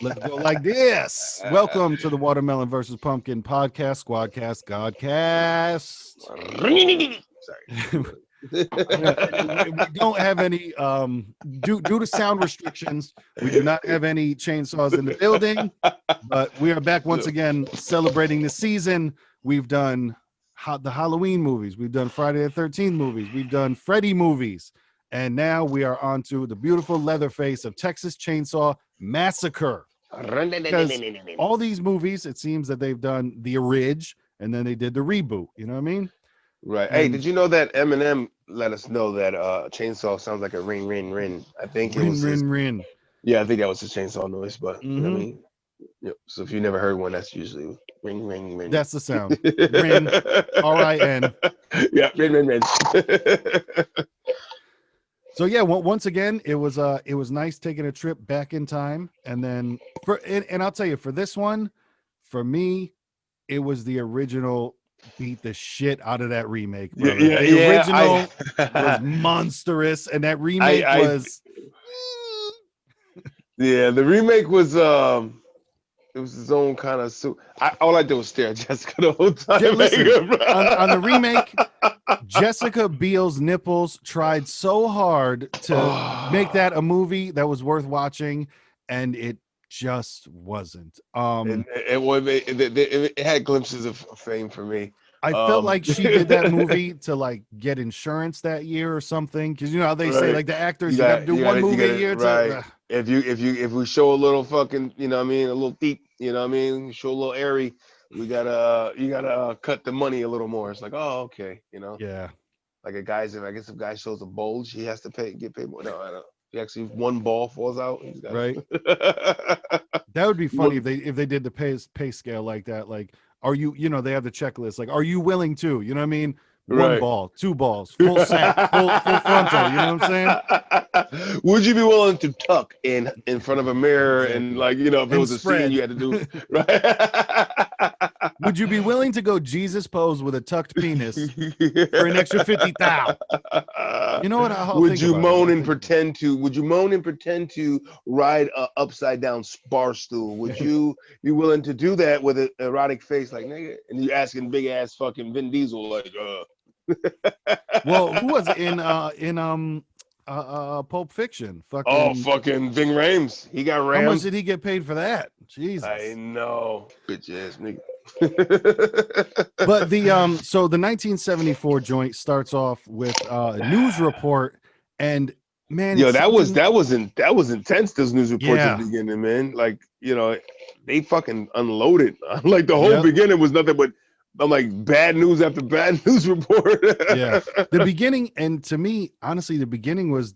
Let's go like this. Welcome to the Watermelon versus Pumpkin podcast, Squadcast, Godcast. Sorry. We don't have any due to sound restrictions. We do not have any chainsaws in the building, but we are back once again celebrating the season. We've done the Halloween movies, we've done Friday the 13th movies, we've done Freddy movies, and now we are on to the beautiful Leatherface of Texas Chainsaw Massacre. Because all these movies, it seems that they've done the orig and then they did the reboot. You know what I mean? Right. Hey, did you know that Eminem let us know that chainsaw sounds like a ring, ring, ring? I think it was his. Rin. Yeah, I think that was his chainsaw noise. But you know what I Mhm. mean, yeah. So if you never heard one, that's usually ring, ring, ring. That's the sound. Rin. R-I-N. Yeah, ring, ring, ring. So yeah, once again, it was nice taking a trip back in time, and then and I'll tell you, for this one, for me, it was the original. Beat the shit out of that remake, brother. The original was monstrous, and that remake was. Yeah, the remake was it was his own kind of suit. All I did was stare at Jessica the whole time. Listen, on the remake, Jessica Biel's nipples tried so hard to make that a movie that was worth watching, and it just wasn't. It had glimpses of fame for me. I felt like she did that movie to like get insurance that year or something, because you know how they say like the actors you got to do one movie a year. Right. If we show a little fucking, you know what I mean, a little deep, you know what I mean, show a little airy, you gotta cut the money a little more. It's like, oh, okay, you know. Yeah. Like if a guy shows a bulge, he has to get paid more. No, I don't. He actually one ball falls out. He's got right. That would be funny if they did the pay scale like that. Like, are you they have the checklist. Like, are you willing to? You know what I mean? One ball, two balls, full sack, full frontal. You know what I'm saying? Would you be willing to tuck in front of a mirror and like if it was a scene you had to do right? Would you be willing to go Jesus pose with a tucked penis for an extra 50,000? You know what? Would you moan and pretend to ride a upside down bar stool? Would you be willing to do that with an erotic face like nigga? And you asking big ass fucking Vin Diesel like Well, who was it in Pulp Fiction? Fucking Ving Rhames. He got rammed. How much did he get paid for that? Jesus. I know. Bitch ass nigga. But so the 1974 joint starts off with a news report, and man, that was intense. Those news reports at the beginning, man. Like they fucking unloaded. Like the whole beginning was nothing but I'm like bad news after bad news report. Yeah, the beginning, and to me, honestly, the beginning was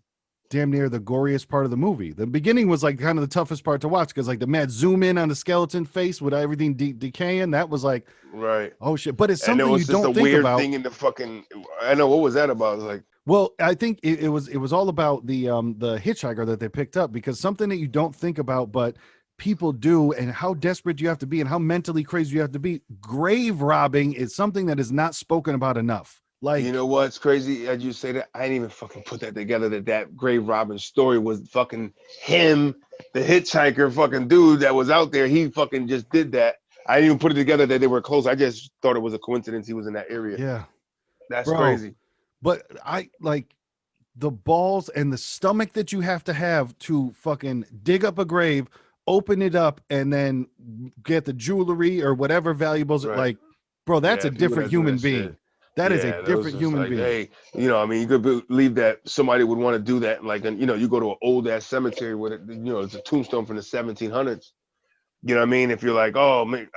damn near the goriest part of the movie. The beginning was like kind of the toughest part to watch because like the mad zoom in on the skeleton face with everything decaying. That was like, right. Oh shit! But it's something you don't think weird about. Thing in the fucking. I know, what was that about? It was like. Well, I think it was all about the hitchhiker that they picked up, because something that you don't think about, but people do, and how desperate you have to be and how mentally crazy you have to be. Grave robbing is something that is not spoken about enough. Like, you know what's crazy? As you say that, I didn't even fucking put that together. That grave robbing story was fucking him, the hitchhiker, fucking dude that was out there. He fucking just did that. I didn't even put it together that they were close. I just thought it was a coincidence he was in that area. Yeah, that's crazy. But I like the balls and the stomach that you have to fucking dig up a grave, open it up, and then get the jewelry or whatever valuables. Right. Like, bro, that's a different human being. Shit. That is a different human being. Hey, I mean, you could believe that somebody would want to do that. Like, you go to an old ass cemetery with it, it's a tombstone from the 1700s. You know what I mean? If you're like, oh man,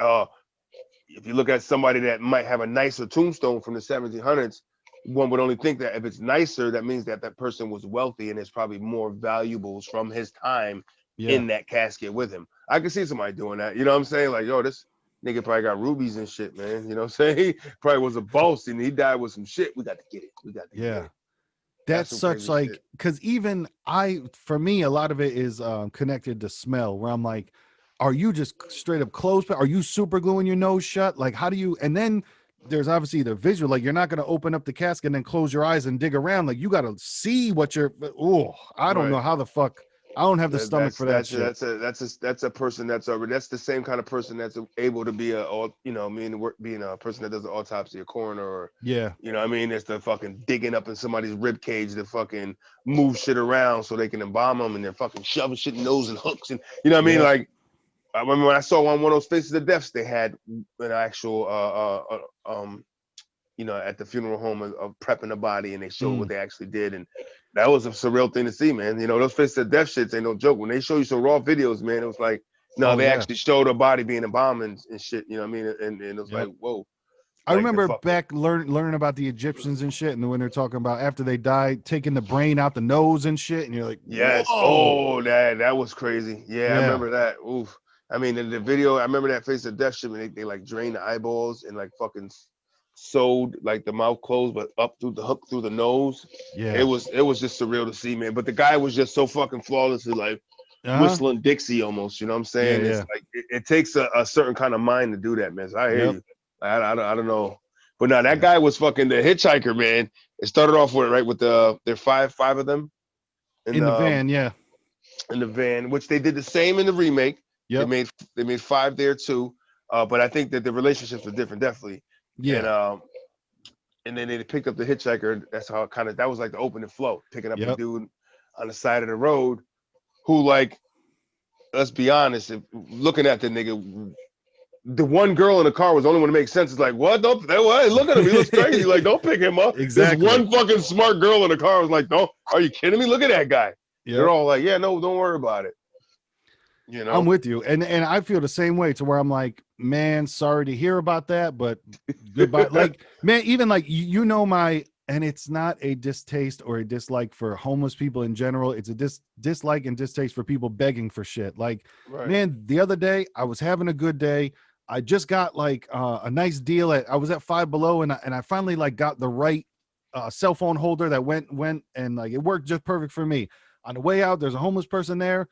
if you look at somebody that might have a nicer tombstone from the 1700s, one would only think that if it's nicer, that means that person was wealthy and there's probably more valuables from his time in that casket with him. I can see somebody doing that. You know what I'm saying? Like, yo, this nigga probably got rubies and shit, man. You know what I'm saying? He probably was a boss and he died with some shit. We got to get it. Get it. That's such like, because even for me, a lot of it is connected to smell, where I'm like, are you just straight up closed? Are you super gluing your nose shut? Like, how do you, and then there's obviously the visual, like you're not going to open up the casket and then close your eyes and dig around. Like, you got to see what you're, I don't know how the fuck I don't have the stomach for that shit. That's a person that's the same kind of person that's able to be being a person that does an autopsy, a coroner, or Yeah. you know what I mean, it's the fucking digging up in somebody's rib cage to fucking move shit around so they can embalm them, and they're fucking shoving shit in nose and hooks, and you know what I mean. Yep. Like I remember when I saw one of those Faces of Deaths, they had an actual at the funeral home of prepping the body, and they showed what they actually did, and that was a surreal thing to see, man. You know, those Faces of Death shits ain't no joke. When they show you some raw videos, man, it was like, no, they actually showed a body being embalmed and shit. You know what I mean? And it was like, whoa. I remember back learning about the Egyptians and shit, and when they're talking about after they died, taking the brain out the nose and shit, and you're like, yes, whoa. oh, that was crazy. Yeah, I remember that. Oof. I mean, in the video, I remember that Face of Death shit when they like drained the eyeballs and like fucking sewed like the mouth closed, but up through the hook through the nose. Yeah, it was just surreal to see, man. But the guy was just so fucking flawlessly like whistling Dixie almost. You know what I'm saying? It's like it takes a certain kind of mind to do that, man. So I hear you. I don't know, but now that guy was fucking the hitchhiker, man. It started off with there five of them in the van, in the van, which they did the same in the remake. They made 5 there too, but I think that the relationships are different, definitely. And then they picked up the hitchhiker. That's how that was like the opening flow, picking up the dude on the side of the road, who, like, let's be honest, if looking at the nigga, the one girl in the car was the only one to make sense. It's like, what? Look at him. He looks crazy. Like, don't pick him up. Exactly. There's one fucking smart girl in the car. I was like, no, are you kidding me? Look at that guy. They're all like, yeah, no, don't worry about it. You know, I'm with you, and I feel the same way. To where I'm like, man, sorry to hear about that, but goodbye. Like, man, even like and it's not a distaste or a dislike for homeless people in general. It's a dislike and distaste for people begging for shit. Like, man, the other day I was having a good day. I just got like a nice deal I was at Five Below, and I finally like got the right cell phone holder that went and like it worked just perfect for me. On the way out, there's a homeless person there.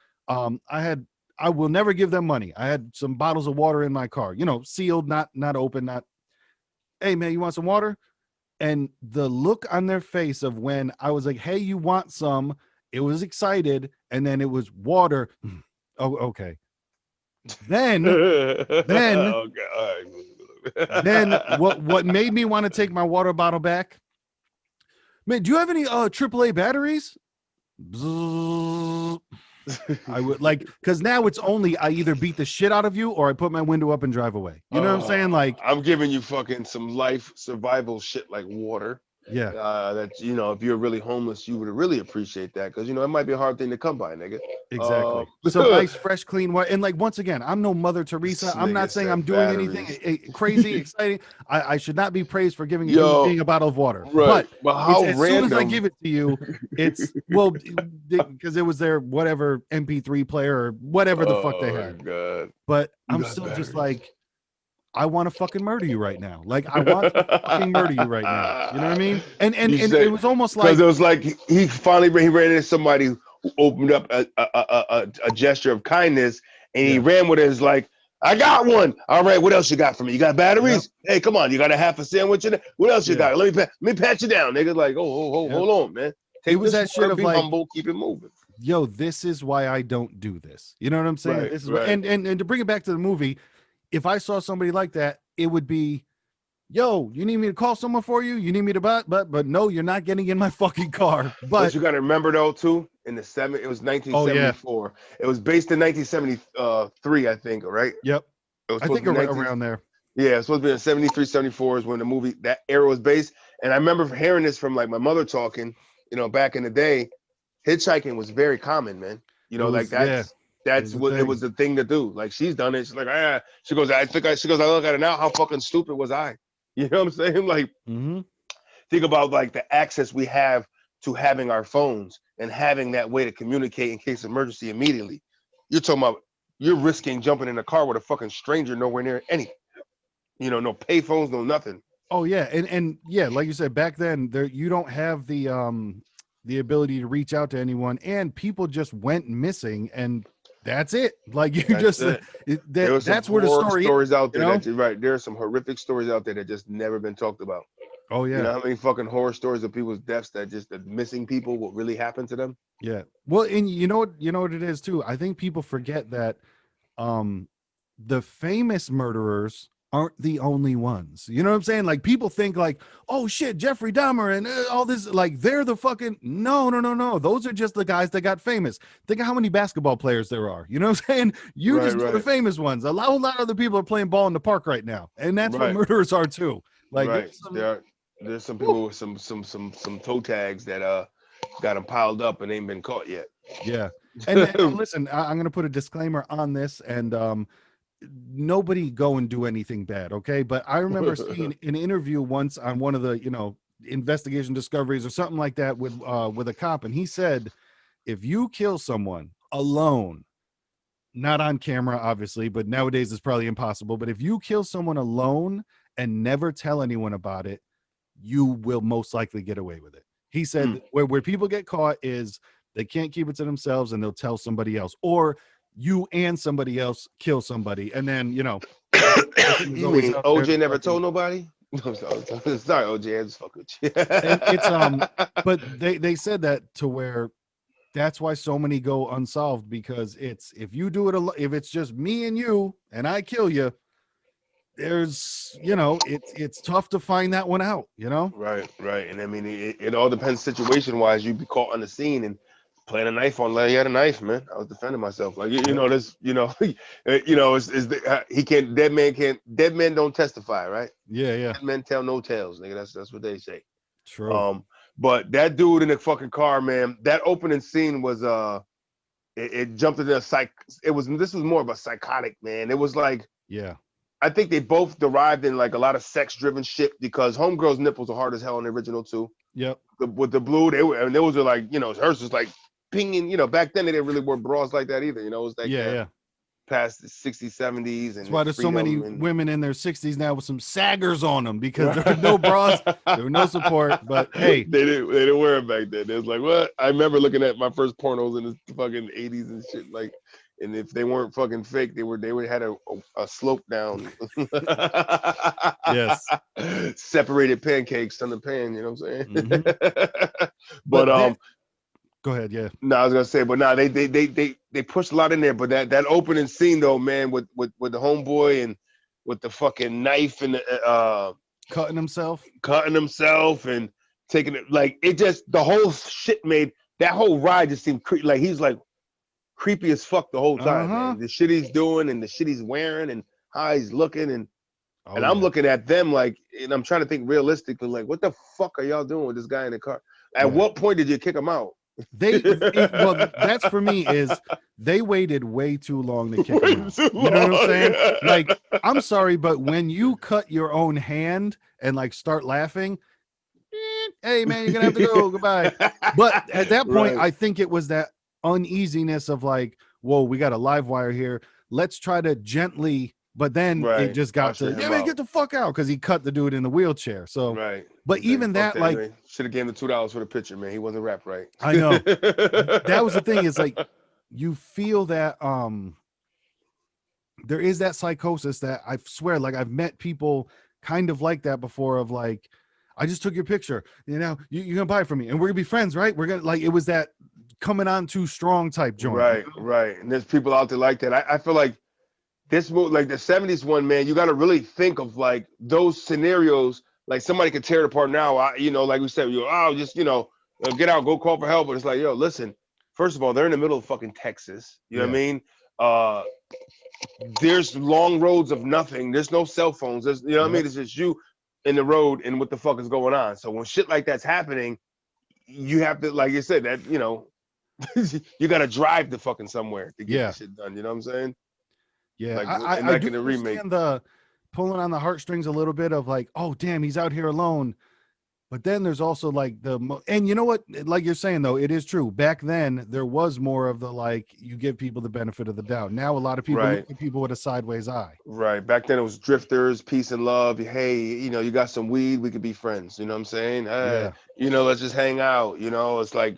I will never give them money. I had some bottles of water in my car, sealed, not open, hey man, you want some water? And the look on their face of when I was like, hey, you want some? It was excited. And then it was water. Oh, okay. Then what made me want to take my water bottle back? Man, do you have any AAA batteries? I would like, because now it's only I either beat the shit out of you or I put my window up and drive away. You know what I'm saying? Like, I'm giving you fucking some life survival shit like water. Yeah. That, if you're really homeless, you would really appreciate that, because it might be a hard thing to come by, nigga. Exactly. Some nice, fresh, clean water. And like, once again, I'm no Mother Teresa. I'm not saying I'm doing anything crazy, exciting. I should not be praised for giving a human being a bottle of water. Right. But how as random. soon as I give it to you, it's because it was their whatever MP3 player or whatever the fuck they had. God. But I'm still just like, I want to fucking murder you right now. Like, I want to fucking murder you right now. You know what I mean? And it was almost like, because it was like he finally ran into somebody who opened up a gesture of kindness, and he ran with it. It's like, I got one. All right, what else you got for me? You got batteries? Yep. Hey, come on, you got a half a sandwich in there? What else you got? Let me pat you down, nigga. Like, hold on, man. It was that shit of be like, humble, keep it moving. Yo, this is why I don't do this. You know what I'm saying? Right, this is and to bring it back to the movie, if I saw somebody like that, it would be, yo, you need me to call someone for you? You need me to but no, you're not getting in my fucking car. But you got to remember though, too, it was 1974. It was based in 1973, I think, right? Yep. I think around there. Yeah, it's supposed to be in 73, 74 is when the movie, that era was based. And I remember hearing this from like my mother talking, back in the day, hitchhiking was very common, man. That's what it was the thing to do. Like, she's done it. She's like, she goes, I look at it now. How fucking stupid was I? You know what I'm saying? Like, think about like the access we have to having our phones and having that way to communicate in case of emergency immediately. You're talking about, you're risking jumping in a car with a fucking stranger nowhere near anything. No pay phones, no nothing. Oh yeah. And yeah, like you said, back then you don't have the ability to reach out to anyone, and people just went missing, and that's it. Like, that's where the stories out there. Right, there are some horrific stories out there that just never been talked about. Oh You yeah. know how many fucking horror stories of people's deaths that just the missing people, what really happened to them? Yeah. Well, and you know what it is too. I think people forget that um the famous murderers aren't the only ones. You know what I'm saying? Like people think like, oh shit, Jeffrey Dahmer and all this, like they're the fucking no, no, no, no. Those are just the guys that got famous. Think of how many basketball players there are. You know what I'm saying? You Right, just know the right, famous ones. A lot of other people are playing ball in the park right now, and that's what right, murderers are too. Like right. there's some. There's some Whew, people with some toe tags that got them piled up and ain't been caught yet. yeah. And listen, I'm gonna put a disclaimer on this, and nobody go and do anything bad, okay? But I remember seeing an interview once on one of the investigation discoveries or something like that with a cop, and he said if you kill someone alone, not on camera obviously, but nowadays it's probably impossible, but if you kill someone alone and never tell anyone about it, you will most likely get away with it. He said Mm. where people get caught is they can't keep it to themselves and they'll tell somebody else, or you and somebody else kill somebody, and then the person is You always mean out there OJ never fucking. told nobody? No, sorry, OJ, I just fuck with you. And it's but they said that to where that's why so many go unsolved, because it's if you do it if it's just me and you and I kill you, there's it's tough to find that one out. Right, right. And I mean, it all depends situation wise. You'd be caught on the scene and playing a knife on. Like, he had a knife, man. I was defending myself. Like, you Yep. know, this, he can't. Dead men don't testify, right? Yeah, yeah. Dead men tell no tales, nigga. That's what they say. True. But that dude in the fucking car, man. That opening scene was it jumped into a psych. This was more of a psychotic, man. It was like. Yeah. I think they both derived in like a lot of sex driven shit because Homegirl's nipples are hard as hell in the original too. Yep. With the blue, those are like, hers was like pinging, back then they didn't really wear bras like that either. It was like Yeah, that yeah. past the 60s, 70s That's and why there's so many freedom and women in their 60s now with some saggers on them, because there were no bras, right. there were no support. But hey, they didn't wear it back then. It was like, what? I remember looking at my first pornos in the fucking 80s and shit, like, and if they weren't fucking fake, they would had a slope down. yes. Separated pancakes on the pan, you know what I'm Hmm. saying? But But that go ahead, yeah. no, I was gonna say, but no, they pushed a lot in there. But that opening scene though, man, with the homeboy and with the fucking knife and the Cutting himself. cutting himself and taking it, like, it just, the whole shit made that whole ride just seemed like he's like creepy as fuck the whole time, Uh-huh. man. The shit he's doing and the shit he's wearing and how he's looking Oh and I'm yeah. looking at them like, and I'm trying to think realistically, like, what the fuck are y'all doing with this guy in the car? At Yeah. what point did you kick him out? Well, that's for me is they waited way too long to kick him Way out. too You know what I'm saying? long. Like, I'm sorry, but when you cut your own hand and like start laughing, hey man, you're gonna have to go. Goodbye. But at that point, Right, I think it was that uneasiness of like, whoa, we got a live wire here. Let's try to gently. But then it right. just got Usher to, yeah, him man, out. get the fuck out, because he cut the dude in the wheelchair. So, Right. but He's like, even fuck that, that. like, Anyway, should have gave him $2 for the picture, man. He wasn't wrapped right. I know that was the thing. Is like you feel that there is that psychosis that I swear, like I've met people kind of like that before, of like, I just took your picture, you're gonna buy it from me and we're gonna be friends, right? We're gonna, like, it was that coming on too strong type joint. Right, right. And there's people out there like that. I feel like this movie, like the 70s one, man, you got to really think of like those scenarios. Like somebody could tear it apart now. Like we said, just, get out, go call for help. But it's like, yo, listen, first of all, they're in the middle of fucking Texas. You know what I Yeah. mean? There's long roads of nothing. There's no cell phones. You know what I Yep. mean? It's just you in the road and what the fuck is going on. So when shit like that's happening, you have to, like you said, that, you got to drive to fucking somewhere to get Yeah. the shit done. You know what I'm saying? Yeah. Like, I, and I like do in the remake. understand the pulling on the heartstrings a little bit of like, oh damn, he's out here alone. But then there's also like and you know what, like you're saying though, it is true. Back then there was more of the, like, you give people the benefit of the doubt. Now a lot of people look Right. at people with a sideways eye. Right. Back then it was drifters, peace and love. Hey, you got some weed, we could be friends. You know what I'm saying? Yeah. Let's just hang out. It's like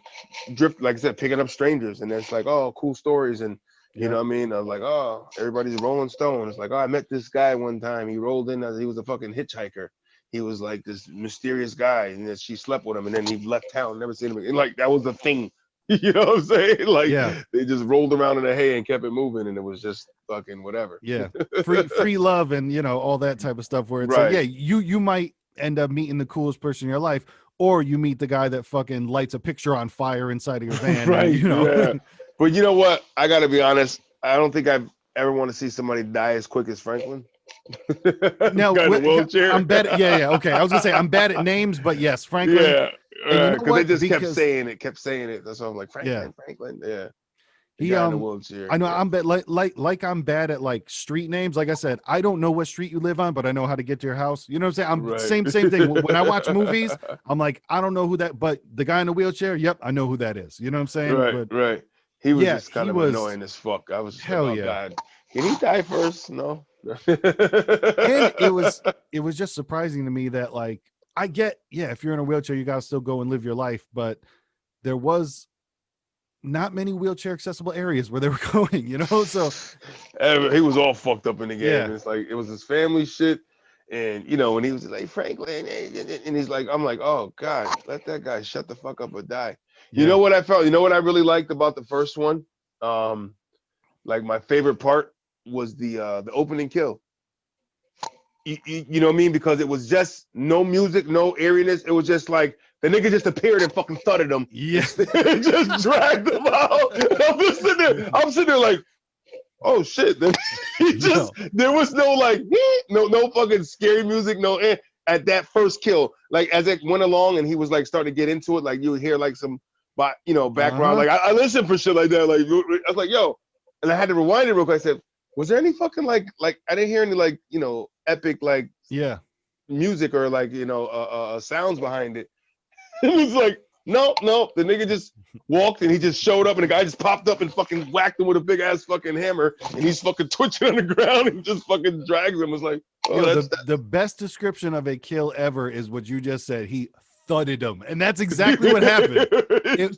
drift, like I said, picking up strangers. And it's like, oh, cool stories. And you know Yep. what I mean? I was like, oh, everybody's Rolling Stone. It's like, oh, I met this guy one time. He rolled in as he was a fucking hitchhiker. he was like this mysterious guy, and then she slept with him, and then he left town, never seen him again. Like that was the thing. You know what I'm saying? Like Yeah. they just rolled around in the hay and kept it moving, and it was just fucking whatever. Yeah. Free love and all that type of stuff where it's like, Right. yeah, you might end up meeting the coolest person in your life, or you meet the guy that fucking lights a picture on fire inside of your van. Right. And, Yeah. But you know what? I gotta be honest. I don't think I've ever want to see somebody die as quick as Franklin. now Guy in a wheelchair. I'm bad at, yeah, okay. I was gonna say I'm bad at names, but yes, Franklin. Yeah. And you know Because they what? just Because kept saying it. That's why I'm like Franklin. Yeah. The he guy in a wheelchair. I know yeah. I'm bad like I'm bad at like street names. Like I said, I don't know what street you live on, but I know how to get to your house. You know what I'm saying? I'm Right. same thing. When I watch movies, I'm like, I don't know who that, but the guy in the wheelchair, yep, I know who that is. You know what I'm saying? But Right. He was yeah, just kind he of was annoying as fuck. I was just like, hell oh yeah. God. Can he die first? No. And it was just surprising to me that like I get, yeah, if you're in a wheelchair, you gotta still go and live your life, but there was not many wheelchair accessible areas where they were going, so He was all fucked up in the game. yeah. It's like it was his family shit. And when he was like Franklin, and he's like, I'm like, oh God, let that guy shut the fuck up or die. You know what I felt? You know what I really liked about the first one? Like my favorite part was the opening kill. You know what I mean? Because it was just no music, no airiness. It was just like the nigga just appeared and fucking thudded him. Yeah. Just dragged him out. I'm sitting there like, oh shit. Then there was no like no fucking scary music, no at that first kill. Like as it went along and he was like starting to get into it, like you would hear like some background. Like I listened for shit like that. Like I was like, yo, and I had to rewind it real quick. I said, was there any fucking like I didn't hear any like epic like music or like sounds behind it. It was like no, the nigga just walked and he just showed up and the guy just popped up and fucking whacked him with a big ass fucking hammer and he's fucking twitching on the ground and just fucking drags him. It's like, oh, the best description of a kill ever is what you just said. He thudded him, and that's exactly what happened.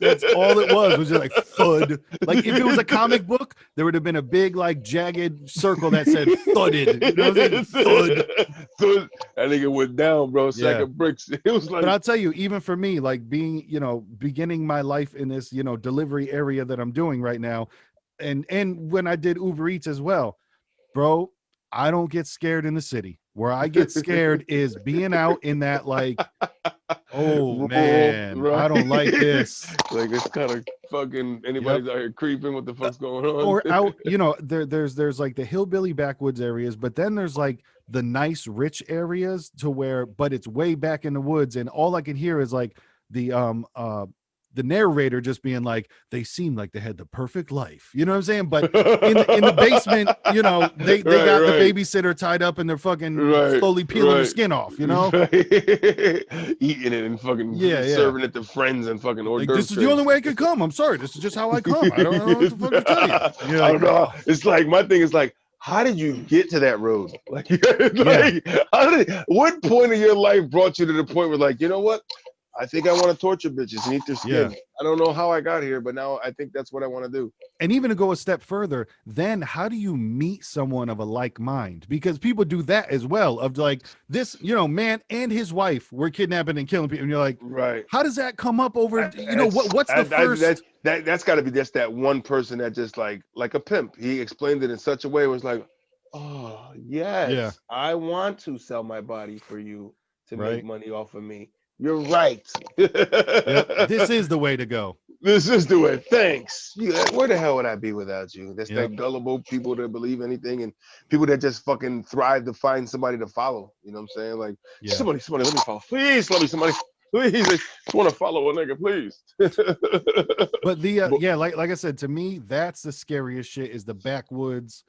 That's all it was just like thud. Like if it was a comic book, there would have been a big like jagged circle that said thudded. You know what I'm saying? Thud. That nigga went down, bro. Sack of bricks. It was like. But I'll tell you, even for me, like being, beginning my life in this, delivery area that I'm doing right now, and when I did Uber Eats as well, bro, I don't get scared in the city. Where I get scared is being out in that like, oh man, right. I don't like this. Like it's kind of fucking anybody's out here creeping. What the fuck's going on? Or out, there's like the hillbilly backwoods areas, but then there's like the nice rich areas but it's way back in the woods, and all I can hear is like the narrator just being like, they seem like they had the perfect life. You know what I'm saying? But in the basement, they got the babysitter tied up and they're fucking slowly peeling the skin off, Eating it and fucking serving it to friends and fucking hors d'oeuvres. This is the only way I could come. I'm sorry. This is just how I come. I don't know what the fuck to tell you. I don't know. It's like, my thing is like, how did you get to that road? Like what point of your life brought you to the point where like, you know what? I think I want to torture bitches and eat their skin. Yeah. I don't know how I got here, but now I think that's what I want to do. And even to go a step further, then how do you meet someone of a like mind? Because people do that as well. Of like this, man and his wife were kidnapping and killing people, and you're like, right? How does that come up over? What's the first? That's got to be just that one person that just like a pimp. He explained it in such a way it was like, oh yes, I want to sell my body for you to make money off of me. You're right. This is the way to go. This is the way. Thanks. Where the hell would I be without you? That's that gullible people that believe anything and people that just fucking thrive to find somebody to follow. You know what I'm saying? Like somebody, let me follow. Please, let me somebody. Please, I just want to follow a nigga, please. But like I said, to me, that's the scariest shit. Is the backwoods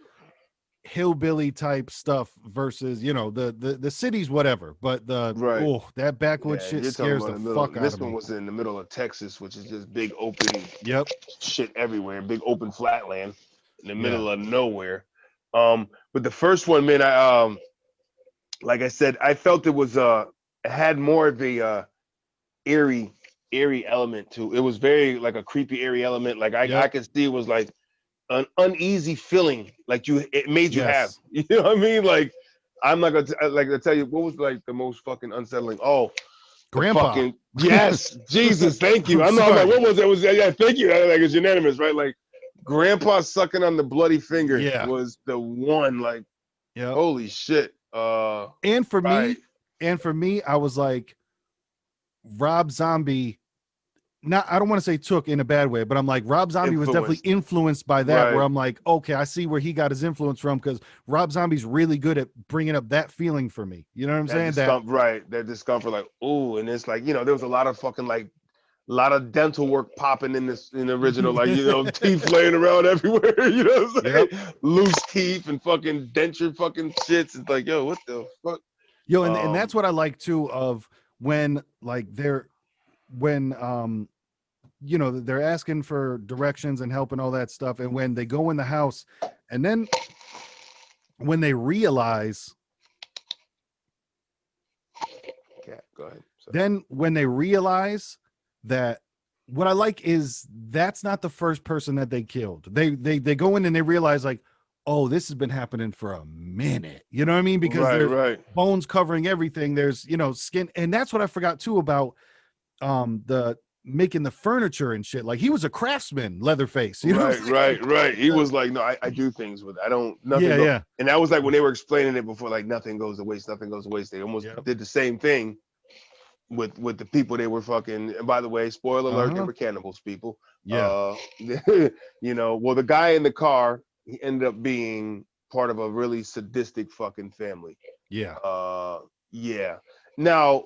hillbilly type stuff versus the cities, whatever, but that backwoods shit scares the fuck out of me. This one was in the middle of Texas, which is just big open shit everywhere, big open flatland in the middle of nowhere. But the first one, man, I like I said, I felt it was it had more of a eerie element to it. Was very like a creepy eerie element. Like I could see it was like an uneasy feeling, like it made you have. You know what I mean? Like I'm not gonna like to tell you what was like the most fucking unsettling. Oh, the Grandpa. fucking yes, Jesus, thank you. I'm I'm like, sorry. what was it? Was yeah, thank you. Like it's unanimous, right? Like Grandpa sucking on the bloody finger Yeah. was the one. Like Yep. holy shit. And for Right. me, I was like, Rob Zombie. Not, I don't want to say took in a bad way, but I'm like, Rob Zombie was definitely Influenced. influenced by that. Where Right. I'm like, okay, I see where he got his influence from, because Rob Zombie's really good at bringing up that feeling for me. You know what I'm That saying? That discomfort, right? That discomfort, like, ooh, and it's like, there was a lot of fucking like a lot of dental work popping in the original, like teeth laying around everywhere, what I'm saying? Yep. Loose teeth and fucking denture fucking shits. It's like, yo, what the fuck? Yo, and that's what I like too, of when like when they're asking for directions and help and all that stuff, and when they go in the house, and then when they realize Yeah, go ahead. Sorry. then when they realize that, what I like is that's not the first person that they killed. They go in and they realize, like, oh, this has been happening for a minute. You know what I mean? Because Right, there's right, bones covering everything. There's skin, and that's what I forgot too about the making the furniture and shit. Like, he was a craftsman, Leatherface. You know what right, I'm saying? right, right. He Uh, was like, no, I do things with it. I don't nothing yeah, go. yeah, And that was like when they were explaining it before, like nothing goes to waste, nothing goes to waste. They almost yep, did the same thing with the people they were fucking. And by the way, spoiler alert, they uh-huh, were cannibals, people. yeah, Well, the guy in the car, he ended up being part of a really sadistic fucking family. yeah, uh yeah. Now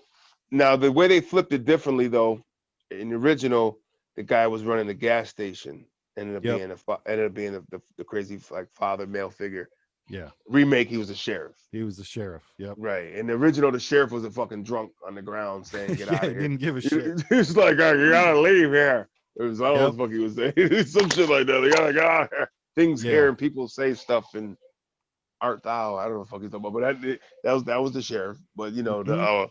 the way they flipped it differently though, in the original, the guy was running the gas station, yep, ended up being the crazy like father male figure. yeah. Remake, he was a sheriff. He was the sheriff. Yep. Right. In the original, the sheriff was a fucking drunk on the ground saying, "Get Yeah, out he of here." didn't give a shit. He's like, "Oh, you gotta leave here." It was, I don't know what Yep. the fuck he was saying. Some shit like that. They gotta get out of here. Things Yeah. here and people say stuff and art thou. I don't know what the fuck he's talking about. But that was the sheriff. But Mhm.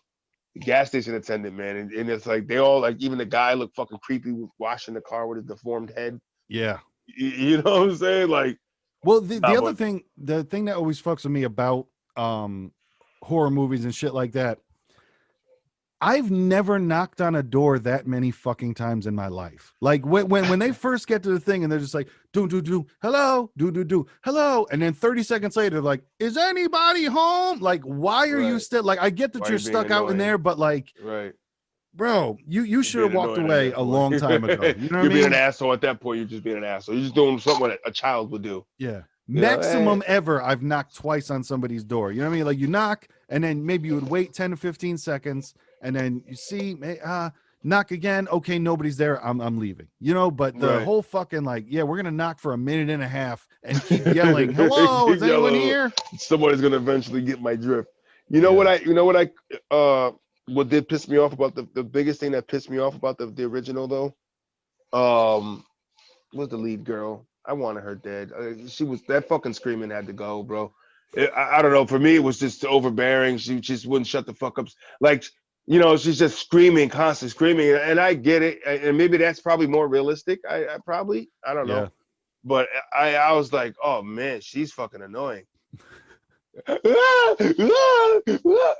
the gas station attendant, man, and it's like they all like, even the guy looked fucking creepy washing the car with his deformed head. Yeah. You know what I'm saying? Like, Well, the nah, other but thing, the thing that always fucks with me about um horror movies and shit like that, I've never knocked on a door that many fucking times in my life. Like, when they first get to the thing and they're just like, do hello, do hello, and then 30 seconds later, like, is anybody home? Like, why are you right. still, like, I get that Why are you're you being stuck out in annoying? there, but like, Right. bro, you You're should have being walked annoying at away that a point. long time ago. You know what I You're being an mean? asshole at that point. You're just being an asshole. You're just doing something what a child would do. Yeah. Eh. Maximum ever, I've knocked twice on somebody's door. You know what I mean? Like, you knock, and then maybe you would wait 10 to 15 seconds, and then you see, knock again. Okay, nobody's there. I'm leaving. But the Right. whole fucking, like, yeah, we're gonna knock for a minute and a half and keep yelling, hello, is anyone Yellow. here? Somebody's gonna eventually get my drift. Yeah. What did piss me off about the biggest thing that pissed me off about the original though? Was the lead girl. I wanted her dead. She was that fucking screaming had to go, bro. I don't know. For me, it was just overbearing. She just wouldn't shut the fuck up. Like, she's just screaming, constant screaming, and I get it. And maybe that's probably more realistic. I don't know. Yeah. But I was like, oh man, she's fucking annoying.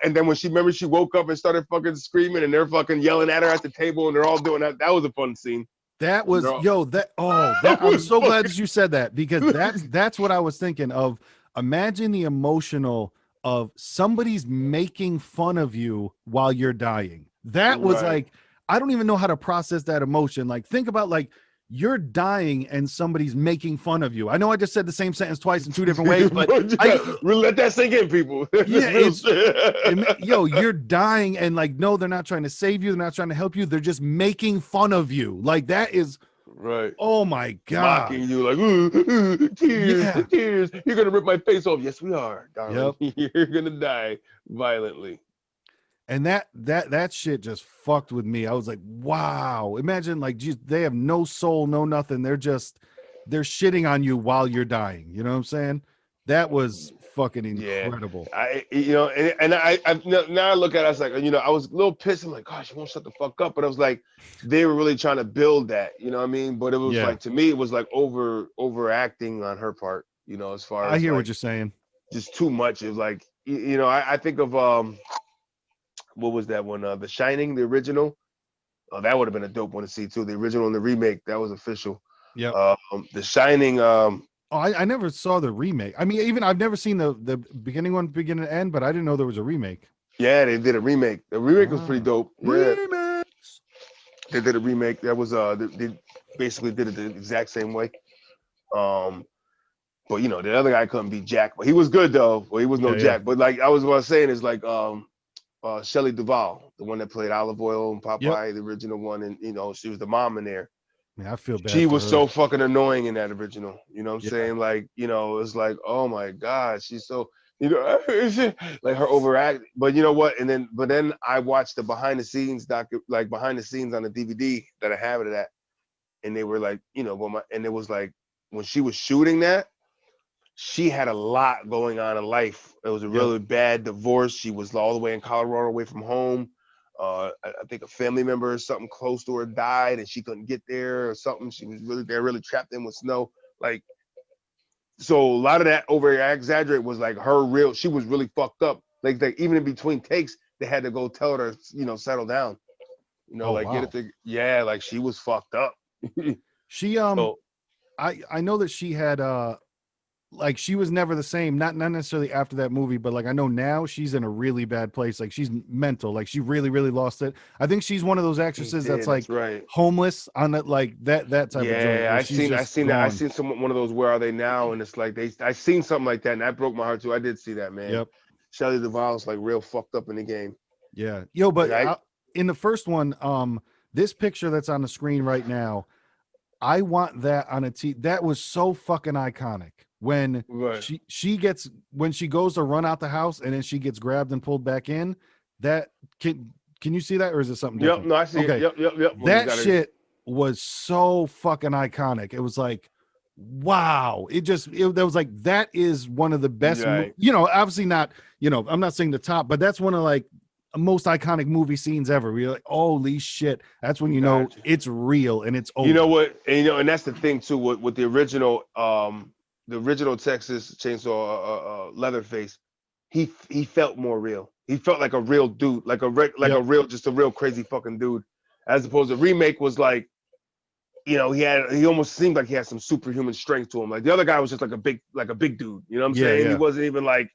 And then when she woke up and started fucking screaming, and they're fucking yelling at her at the table, and they're all doing that. That was a fun scene. That When they're was, all, yo, that, oh, that, that I'm was so glad fucking. that you said that, because that's what I was thinking of. Imagine the emotional of somebody's making fun of you while you're dying. That was Right. like, I don't even know how to process that emotion. Like, think about, like, you're dying and somebody's making fun of you. I know I just said the same sentence twice in two different ways, but But you I, really let that sink in, people. yeah, That's real yo, shit. you're dying, and like, no, they're not trying to save you. They're not trying to help you. They're just making fun of you. Like, that is, Right. oh my God. Mocking you like, ooh, ooh, tears, Yeah. tears. You're gonna rip my face off. Yes, we are, darling. Yep. You're gonna die violently. And that shit just fucked with me. I was like, wow. Imagine, like, geez, they have no soul, no nothing. They're shitting on you while you're dying. You know what I'm saying? That was fucking Yeah, incredible. now I look at it, I was like, I was a little pissed. I'm like, gosh, you won't shut the fuck up. But I was like, they were really trying to build that, you know what I mean? But it was Yeah. like, to me, it was like overacting on her part, as far I as hear what like you're saying. just too much. It was like, you know, I think of what was that one? The Shining, the original. Oh, that would have been a dope one to see too. The original and the remake, that was official. Yep. The Shining. Oh, I never saw the remake. I mean, even I've never seen the beginning one, beginning to end, but I didn't know there was a remake. Yeah, they did a remake. The remake was pretty Ah, dope. Yeah, remix. they did a remake. That was they basically did it the exact same way. Um, but you know, the other guy couldn't be Jack, but he was good though. Well, he was no Yeah, yeah. Jack. But like I was what I was saying is like Shelley Duvall, the one that played Olive Oil and Yep. Popeye, the original one, and you know, she was the mom in there. Man, I feel She bad for was her. so fucking annoying in that original. You know what I'm Yeah. saying? Like, you know, it's like, oh my God, she's so, you know, like her overact. But you know what? But then I watched the behind the scenes like behind the scenes on the DVD that I have it at, and they were like, you know, and it was like when she was shooting that, she had a lot going on in life. It was a Yep. really bad divorce. She was all the way in Colorado, away from home. I think a family member or something close to her died, and she couldn't get there or something. She was really there, really trapped in with snow. Like, so a lot of that over exaggerate was like her real. She was really fucked up. Like even in between takes, they had to go tell her, you know, settle down. You know, Oh like get it wow. to yeah, like she was fucked up. She So I know that she had like she was never the same, not necessarily after that movie, but like I know now she's in a really bad place. Like she's mental, like she really lost it. I think she's one of those he actresses that's did. That's like right. homeless on that, like that type of joint Yeah, where I she's seen I just seen that. I gone. seen some one of those where are they now? And it's like I seen something like that and that broke my heart too. I did see that, man. Yep. Shelley Duvall's like real fucked up in the game. Yeah. Yo, And but I in the first one, this picture that's on the screen right now, I want that on a t. That was so fucking iconic when right. she gets when she goes to run out the house and then she gets grabbed and pulled back in. That can you see that or is it something Yep, different? no, I see it. Okay, Yep. When he's that got her shit was so fucking iconic. It was like, wow. That was like that is one of the best. right. You know, obviously not. You know, I'm not saying the top, but that's one of like most iconic movie scenes ever. We're like, holy shit. That's when you know Gotcha. it's real and it's You know over. what? And you know, and that's the thing too with the original Texas Chainsaw Leatherface, he felt more real. He felt like a real dude, like a Yep. real just a real crazy fucking dude. As opposed to remake was like, you know, he almost seemed like he had some superhuman strength to him. Like the other guy was just like a big dude. You know what I'm Yeah. saying? He Yeah. wasn't even like,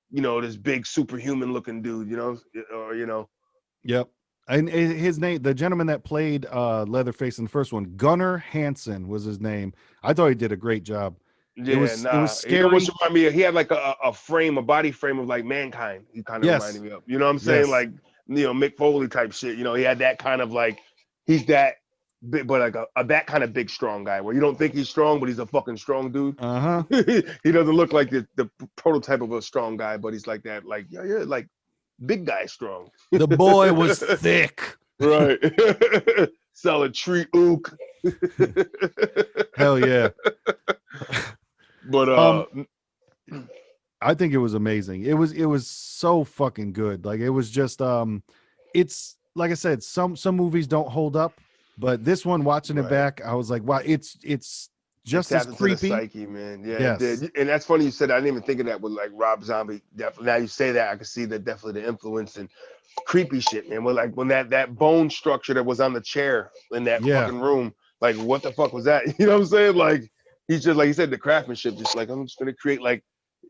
you know, this big superhuman looking dude. You know, or you know, Yep. And his name, the gentleman that played Leatherface in the first one, Gunnar Hansen was his name. I thought he did a great job. yeah, It was nah. He almost scary. reminded me. He had like a frame, a body frame of like mankind. He kind of reminded Yes. me of. You know what I'm saying? Yes. Like you know Mick Foley type shit. You know, he had that kind of like he's that big, but like that kind of big strong guy where you don't think he's strong, but he's a fucking strong dude. Uh-huh. He doesn't look like the prototype of a strong guy, but he's like that. Like yeah, like big guy strong. The boy was thick. Right. Solid tree ook. Hell yeah. But Um, I think it was amazing. It was so fucking good. Like it was just it's like I said, some movies don't hold up, but this one watching it right. back, I was like, wow, it's It just as tapped into the creepy. psyche, man. Yeah, it Yes. did. And that's funny you said that. I didn't even think of that with like Rob Zombie. Definitely. Now you say that, I can see that definitely the influence and creepy shit, man. When like when that bone structure that was on the chair in that Yeah. fucking room, like what the fuck was that? You know what I'm saying? Like he's just like you said, the craftsmanship, just like I'm just gonna create like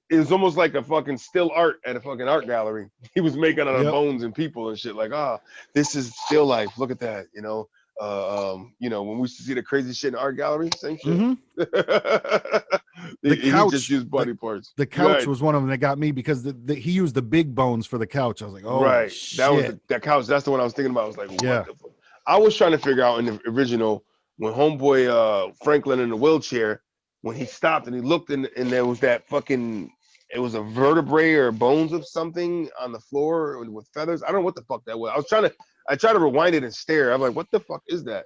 it's almost like a fucking still art at a fucking art gallery. He was making out of Yep. bones and people and shit. Like, this is still life. Look at that. You know, when we used to see the crazy shit in art gallery, same shit. Mm-hmm. The He just couch, used body parts. the couch Right, was one of them that got me because he used the big bones for the couch. I was like, holy right. That was shit. that couch. That's the one I was thinking about. I was like, what Yeah. the fuck? I was trying to figure out in the original when homeboy Franklin in the wheelchair, when he stopped and he looked and there was that fucking it was a vertebrae or bones of something on the floor with feathers. I don't know what the fuck that was. I tried to rewind it and stare. I'm like, what the fuck is that?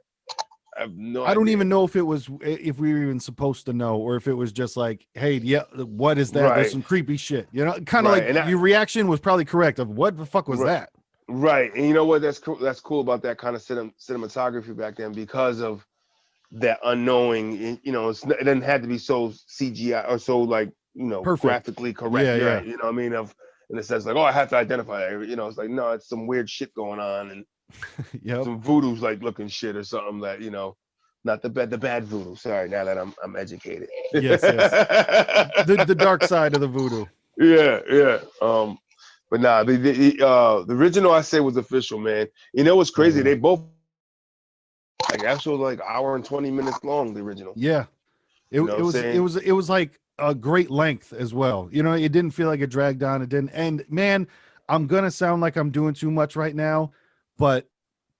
I have no I don't idea. even know if we were even supposed to know or if it was just like, hey, yeah, what is that? There's Right, some creepy shit. You know, kind of right, like and your reaction was probably correct of what the fuck was right, that? right. And you know what? That's cool about that kind of cinematography back then because of that unknowing. You know, it doesn't have to be so CGI or so like you know Perfect. graphically correct. Yeah, You're yeah. right. You know what I mean? and it says like, oh, I have to identify that. You know, it's like, no, it's some weird shit going on, and Yep. some voodoo's like looking shit or something that, you know, not the bad voodoo. Sorry, now that I'm educated. Yes, yes. The dark side of the voodoo. Yeah. But nah, the original I say was official, man. You know what's crazy? Yeah. They both like actual like hour and 20 minutes long. The original. Yeah. It, You know it what I'm was it saying? was it was like a great length as well. You know, it didn't feel like it dragged on. It didn't. And man, I'm gonna sound like I'm doing too much right now, but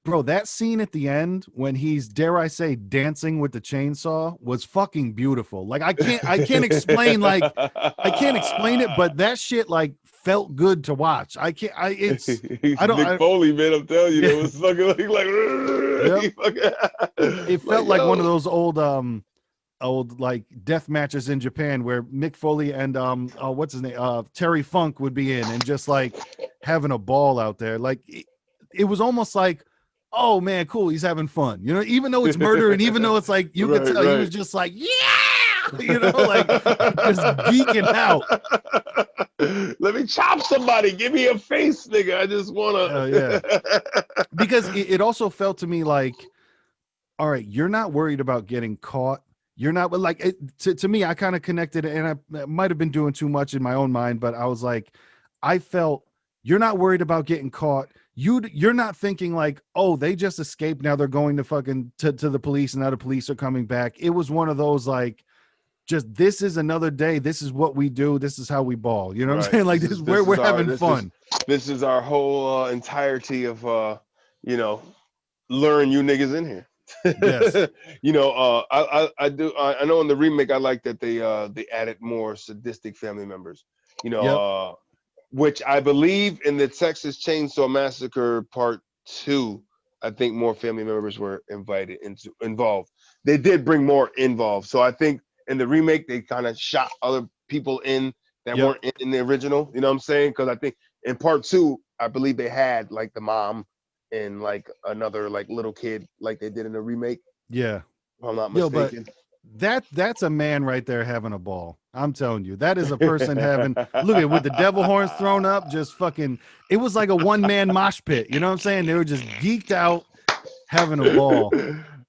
bro, that scene at the end when he's, dare I say, dancing with the chainsaw was fucking beautiful. Like I can't explain I can't explain it, but that shit like felt good to watch. I can't I it's He's I don't Nick I Foley, man. I'm telling you, yeah, that was fucking like yep. he fucking, It like felt like one of yo. those old like death matches in Japan where Mick Foley and what's his name Terry Funk would be in and just like having a ball out there. Like it was almost like, oh man, cool, he's having fun. You know, even though it's murder and even though it's like you could tell he was Right. just like, yeah, you know, like just geeking out. Let me chop somebody. Give me a face, nigga. I just wanna. Yeah. Because it also felt to me like, all right, you're not worried about getting caught. You're not like to me, I kind of connected and I might have been doing too much in my own mind, but I was like, I felt you're not worried about getting caught. You're not thinking like, oh, they just escaped. Now they're going to fucking to the police and now the police are coming back. It was one of those like, just this is another day. This is what we do. This is how we ball. You know what I'm saying? Like this is where we're having fun. This is our whole entirety of you know, luring you niggas in here. Yes. You know, I know in the remake I like that they added more sadistic family members. You know, Yep. which I believe in the Texas Chainsaw Massacre Part 2, I think more family members were involved. They did bring more involved. So I think in the remake they kind of shot other people in that Yep. weren't in the original. You know what I'm saying? Because I think in Part 2, I believe they had like the mom and like another like little kid like they did in the remake. Yeah. If I'm not Yo, but mistaken. that's a man right there having a ball. I'm telling you, that is a person having, look at, with the devil horns thrown up, just fucking, it was like a one-man mosh pit. You know what I'm saying? They were just geeked out having a ball.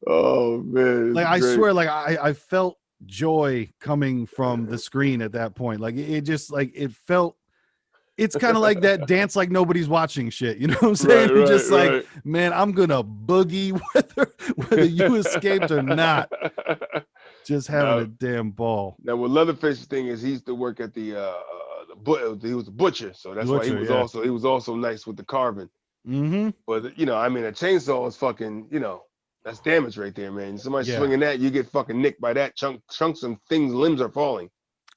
Oh man, Like it's I great. swear, like I felt joy coming from the screen at that point. Like it just like it felt, it's kind of like that dance like nobody's watching shit. You know what I'm saying? It's just like, Right. man, I'm gonna boogie whether you escaped or not. Just having Now, a damn ball. now what Leatherface's thing is, he used to work at he was a butcher, so that's why Butcher, yeah. he was also nice with the carving. Mm-hmm. But you know, I mean, a chainsaw is fucking, you know, that's damage right there, man. Somebody Yeah. swinging that, you get fucking nicked by that. Chunks of things, limbs are falling.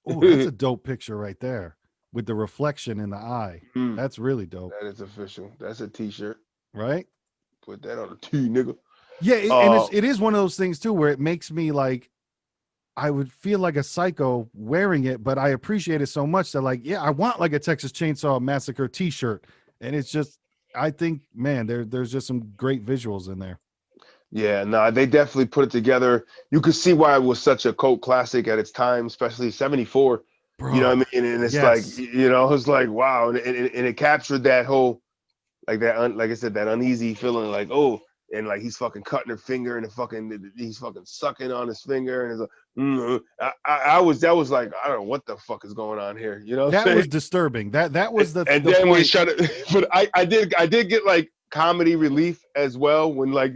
Oh, that's a dope picture right there with the reflection in the eye. Mm, That's really dope, that is official. That's a t-shirt. right? Put that on a T, nigga. Yeah, and Uh, it is one of those things too where it makes me like I would feel like a psycho wearing it, but I appreciate it so much that like, yeah, I want like a Texas Chainsaw Massacre T-shirt, and it's just, I think, man, there's just some great visuals in there. yeah, nah, they definitely put it together. You could see why it was such a cult classic at its time, especially 74. You know Bro, what I mean? And it's like, yes, you know, it's like, wow. And it captured that whole, like that, like I said, that uneasy feeling like, oh, and like he's fucking cutting her finger and he's fucking sucking on his finger. And it's like, that was like, I don't know what the fuck is going on here. You know what I'm that saying? was disturbing. That was And the then we point. shut it. But I did get like comedy relief as well when like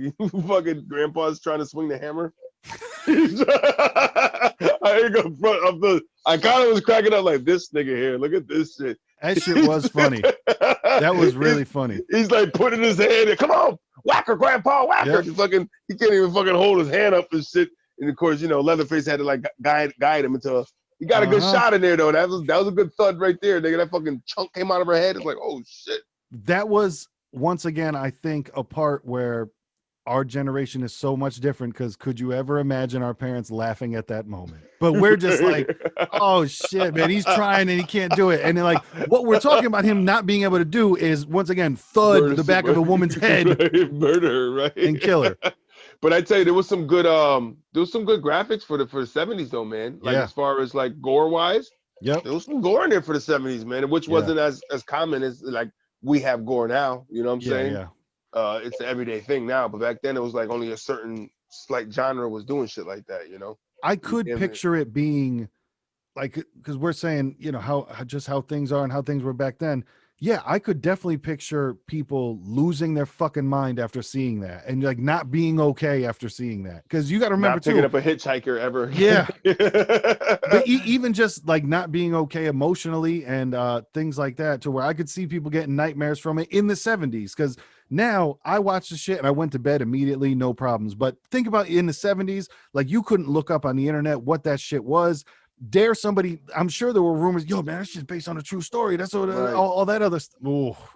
fucking grandpa's trying to swing the hammer. I kind of was cracking up like, this nigga here. Look at this shit. That shit was funny. That was really funny. He's like putting his hand in. Come on, whack her, grandpa, whack her. Yep. He can't even fucking hold his hand up and shit. And of course, you know, Leatherface had to like guide him into. He got a good shot in there though. That was a good thud right there, nigga. That fucking chunk came out of her head. It's like, oh shit. That was once again, I think, a part where our generation is so much different, because could you ever imagine our parents laughing at that moment? But we're just like, oh shit, man, he's trying and he can't do it. And then like what we're talking about him not being able to do is once again thud the back of a woman's head, murder her, right? and kill her. But I tell you, there was some good graphics for the 70s though, man. Like Yeah. as far as like gore wise, Yep. There was some gore in there for the 70s, man, which Yeah. wasn't as common as like we have gore now. You know what I'm Yeah. saying? Yeah. It's an everyday thing now, but back then it was like only a certain slight genre was doing shit like that. You know? I You could damn it. picture it being like, because we're saying, just how things are and how things were back then. Yeah, I could definitely picture people losing their fucking mind after seeing that, and like not being okay after seeing that. Because you got to remember Not picking too. up a hitchhiker ever again. Yeah. But even just like not being okay emotionally and things like that, to where I could see people getting nightmares from it in the 70s. Because now I watch the shit and I went to bed immediately, no problems. But think about in the 70s, like you couldn't look up on the internet what that shit was. Dare somebody, I'm sure there were rumors, yo, man, that's just based on a true story. That's what Right. all that other stuff.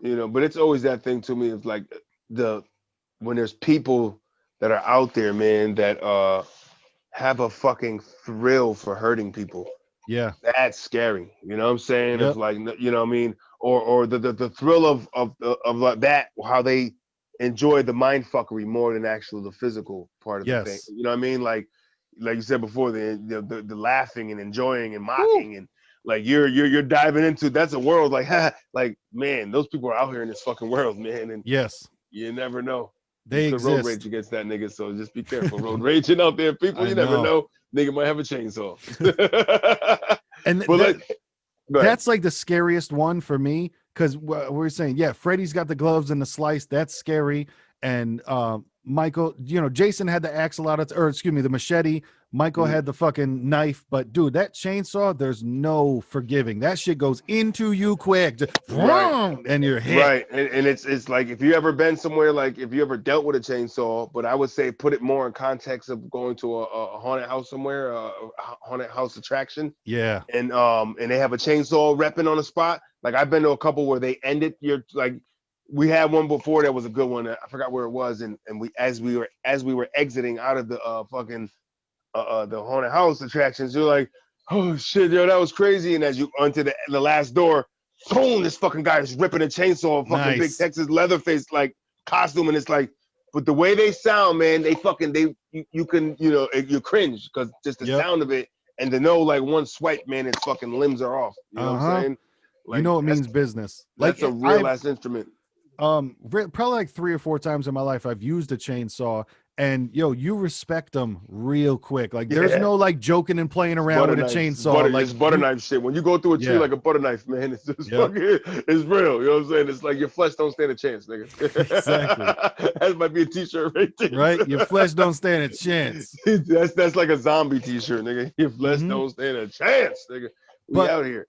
You know, but it's always that thing to me of like the when there's people that are out there, man, that have a fucking thrill for hurting people. Yeah. That's scary. You know what I'm saying? Of Yep. like, you know what I mean? Or the thrill of like that, how they enjoy the mind fuckery more than actually the physical part of the thing. Yes. You know what I mean? Like you said before, the laughing and enjoying and Woo. mocking and like you're diving into that's a world like like man, those people are out here in this fucking world, man, and Yes. you never know. You They could road rage exist. against that nigga, so just be careful. Road raging out there, people. I You never know. know. Nigga might have a chainsaw. And But that like, go ahead. that's like the scariest one for me, because we're saying, yeah, Freddy's got the gloves and the slice. That's scary. And Michael, Jason had the axe a lot of, or excuse me, the machete. Michael Mhm. had the fucking knife. But dude, that chainsaw, there's no forgiving. That shit goes into you quick, just, Right. and you're hit. Right, and it's like if you ever been somewhere, like if you ever dealt with a chainsaw, but I would say put it more in context of going to a haunted house somewhere, a haunted house attraction, Yeah. and they have a chainsaw repping on the spot. Like I've been to a couple where they ended your like we had one before that was a good one. I forgot where it was, and we as we were exiting out of the fucking the haunted house attractions, you're like, oh shit, yo, that was crazy. And as you onto the last door, boom, this fucking guy is ripping a chainsaw, fucking big Nice. Texas Leatherface like costume, and it's like, but the way they sound, man, they fucking you can you cringe because just the Yep. sound of it, and to know like one swipe, man, his fucking limbs are off. You know what I'm Uh-huh. saying? You Like know it means business. Like that's a real I've ass instrument. probably like 3 or 4 times in my life I've used a chainsaw, and you respect them real quick. Like there's Yeah. no like joking and playing It's around butter with a knife. chainsaw. Like It's butter you, knife shit. When you go through a tree yeah, like a butter knife, man, it's just yep. fucking, it's real. You know what I'm saying? It's like your flesh don't stand a chance, nigga. Exactly. That might be a t-shirt right there. Right, your flesh don't stand a chance. That's like a zombie t-shirt, nigga. Your flesh Hmm. don't stand a chance, nigga. We But out here.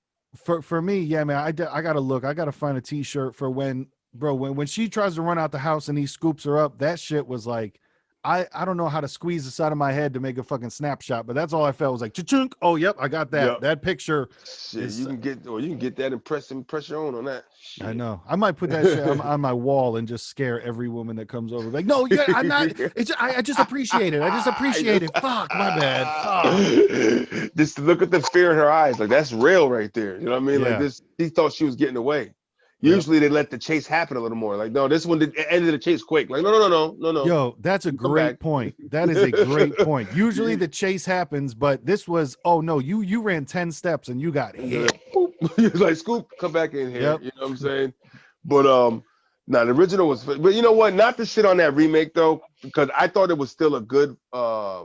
for me, yeah, man, I gotta look. I gotta find a t-shirt for when, bro, when she tries to run out the house and he scoops her up. That shit was like, I don't know how to squeeze the side of my head to make a fucking snapshot, but that's all I felt was like chunk. Oh, yep, I got that. Yep. That picture Shit, is. you can get that and pressure on that. I Shit. know. I might put that shit on my wall and just scare every woman that comes over. Like, no, yeah, I'm not. It's I just appreciate it. I just appreciate it. Fuck, my bad. Fuck. Just look at the fear in her eyes. Like that's real right there. You know what I mean? Like Yeah. this, she thought she was getting away. Yep. Usually they let the chase happen a little more. Like, no, this one ended the chase quick. Like, no. Yo, that's a Come back. great point. That is a great point. Usually the chase happens, but this was, oh no, you ran 10 steps and you got hit. He's like, Scoop, come back in here. Yep. You know what I'm saying? But the original was, but you know what? Not the shit on that remake though, because I thought it was still a good a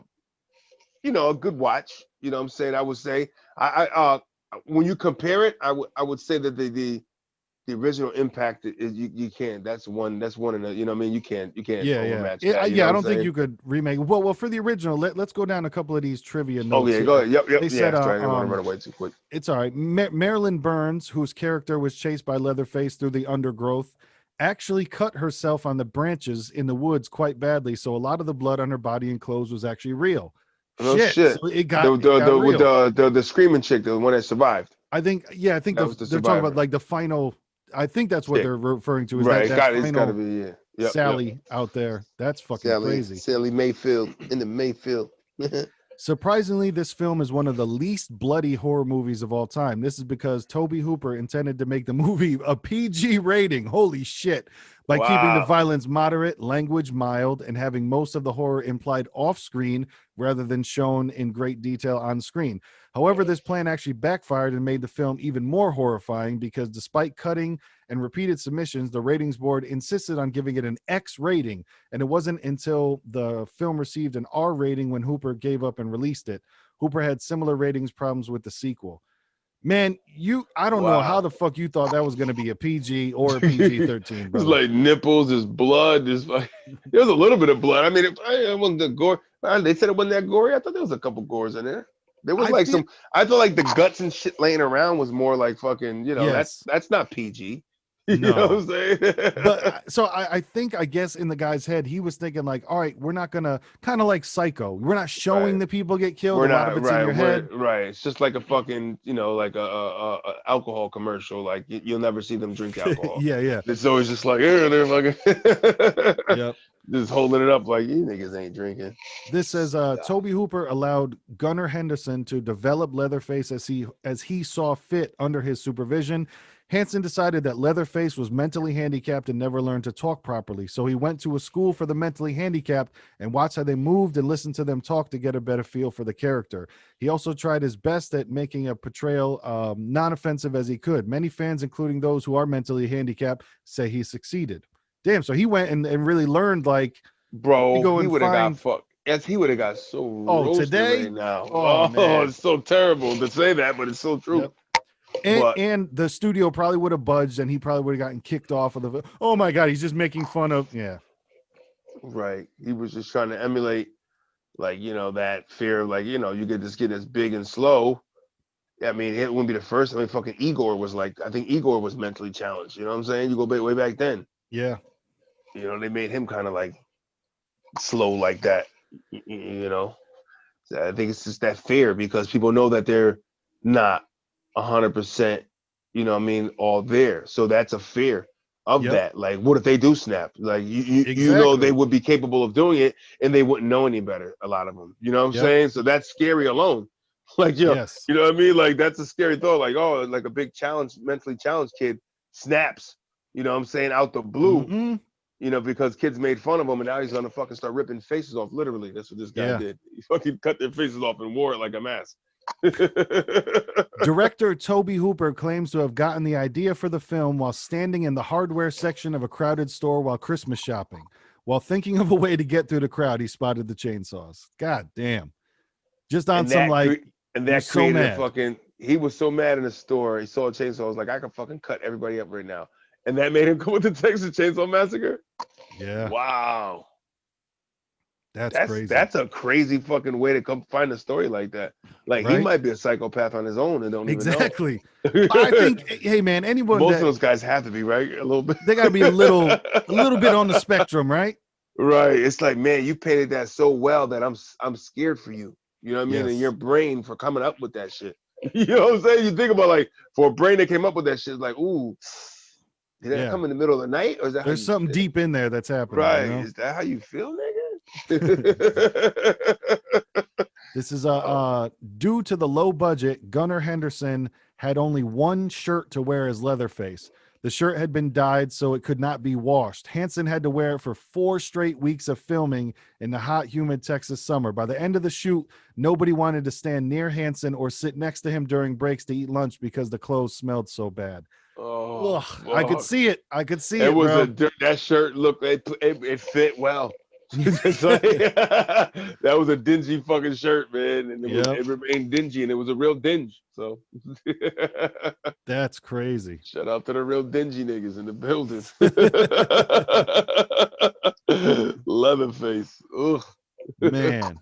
good watch. You know what I'm saying? I would say when you compare it, I would say that the original impact is you can't. That's one in the, you know what I mean? You can't Yeah. overmatch that. You know Yeah, what I I'm don't think saying? you could remake. Well, for the original, let's go down a couple of these trivia Oh notes yeah, go here. ahead. Yep, They yeah. said, Sorry, I didn't want to run away too quick. it's all right. Marilyn Burns, whose character was chased by Leatherface through the undergrowth, actually cut herself on the branches in the woods quite badly. So a lot of the blood on her body and clothes was actually real. No Shit. shit. So it got With real. the screaming chick, the one that survived. I think That was the they're talking about survivor. like the final. I think that's what Chick. they're referring to, is Right. that It's got to final be, yeah. Yep. Sally out there. That's fucking crazy. Sally Mayfield in the Mayfield. Surprisingly, this film is one of the least bloody horror movies of all time. This is because Tobe Hooper intended to make the movie a PG rating. Holy shit. by keeping the Wow. violence moderate, language mild, and having most of the horror implied off screen rather than shown in great detail on screen. However, this plan actually backfired and made the film even more horrifying because despite cutting and repeated submissions, the ratings board insisted on giving it an X rating. And it wasn't until the film received an R rating when Hooper gave up and released it. Hooper had similar ratings problems with the sequel. Man, I don't know how Wow. the fuck you thought that was going to be a PG or a PG-13, It's brother. like nipples, there's blood, there's a little bit of blood. I mean, it wasn't the gore. They said it wasn't that gory. I thought there was a couple gores in there. There was I like feel some. I felt like the guts and shit laying around was more like fucking. yes, That's not PG. You know what no. I'm saying? But so I think, I guess in the guy's head, he was thinking like, all right, we're not gonna, kind of like Psycho. We're not showing Right. the people get killed. We're A lot of not it's in right. your We're head. right. It's just like a fucking, like a alcohol commercial. Like you'll never see them drink alcohol. Yeah, yeah. It's always just like, they're fucking Yep. just holding it up like you niggas ain't drinking. This says Toby Hooper allowed Gunnar Henderson to develop Leatherface as he saw fit under his supervision. Hansen decided that Leatherface was mentally handicapped and never learned to talk properly. So he went to a school for the mentally handicapped and watched how they moved and listened to them talk to get a better feel for the character. He also tried his best at making a portrayal non-offensive as he could. Many fans, including those who are mentally handicapped, say he succeeded. Damn, so he went and really learned, like, we Bro, go he and would have got find, fucked. Yes, he would have got so oh, roasted today? right now. Oh, Oh, man. it's so terrible to say that, but it's so true. Yep. And But and the studio probably would have budged and he probably would have gotten kicked off of the, oh my God, he's just making fun of, yeah. right, he was just trying to emulate, like, that fear of, like, you get this kid that's big and slow. I mean, it wouldn't be the first. I mean, fucking Igor was like, I think Igor was mentally challenged. You know what I'm saying? You go way back then. Yeah. They made him kind of like slow like that. You know, So I think it's just that fear because people know that they're not 100%. All there. So that's a fear of Yep. that. Like, what if they do snap? Like, they Exactly. would be capable of doing it, and they wouldn't know any better. A lot of them. You know what I'm Yep. saying? So that's scary alone. Like, Yes. you know what I mean? Like, that's a scary thought. Like, oh, like a big mentally challenged kid snaps. You know what I'm saying? Out the blue. Mm-mm. Because kids made fun of him, and now he's gonna fucking start ripping faces off. Literally, that's what this guy Yeah. did. He fucking cut their faces off and wore it like a mask. Director Toby Hooper claims to have gotten the idea for the film while standing in the hardware section of a crowded store while Christmas shopping. While thinking of a way to get through the crowd, he spotted the chainsaws. God damn. Just on and some that like, and you're that so created a mad. fucking. He was so mad in the store. He saw a chainsaw. I was like, I can fucking cut everybody up right now. And that made him come with the Texas Chainsaw Massacre. Yeah. Wow. That's crazy. That's a crazy fucking way to come find a story like that. Like, he Right? might be a psychopath on his own and don't Exactly. even know. I think, hey man, anyone Most of that, those guys have to be, right? A little bit. they got to be a little bit on the spectrum, right? Right. It's like, man, you painted that so well that I'm scared for you. You know what I mean? Yes. And your brain for coming up with that shit. You know what I'm saying? You think about, like, for a brain that came up with that shit, like, ooh, did that Yeah. come in the middle of the night? Or is that There's how you something feel? deep in there that's happening. Right. You know? Is that how you feel, nigga? This is due to the low budget, Gunnar Henderson had only one shirt to wear as Leatherface. The shirt had been dyed so it could not be washed. Hansen had to wear it for 4 straight weeks of filming in the hot, humid Texas summer. By the end of the shoot, nobody wanted to stand near Hansen or sit next to him during breaks to eat lunch because the clothes smelled so bad. Oh, Ugh, I could fuck. see it. I could see It it, was bro. that shirt looked, it fit well. It's like, that was a dingy fucking shirt, man, and Yep. it remained dingy, and it was a real dinge. So That's crazy. shout out to the real dingy niggas in the building. Leatherface. Ugh. Man.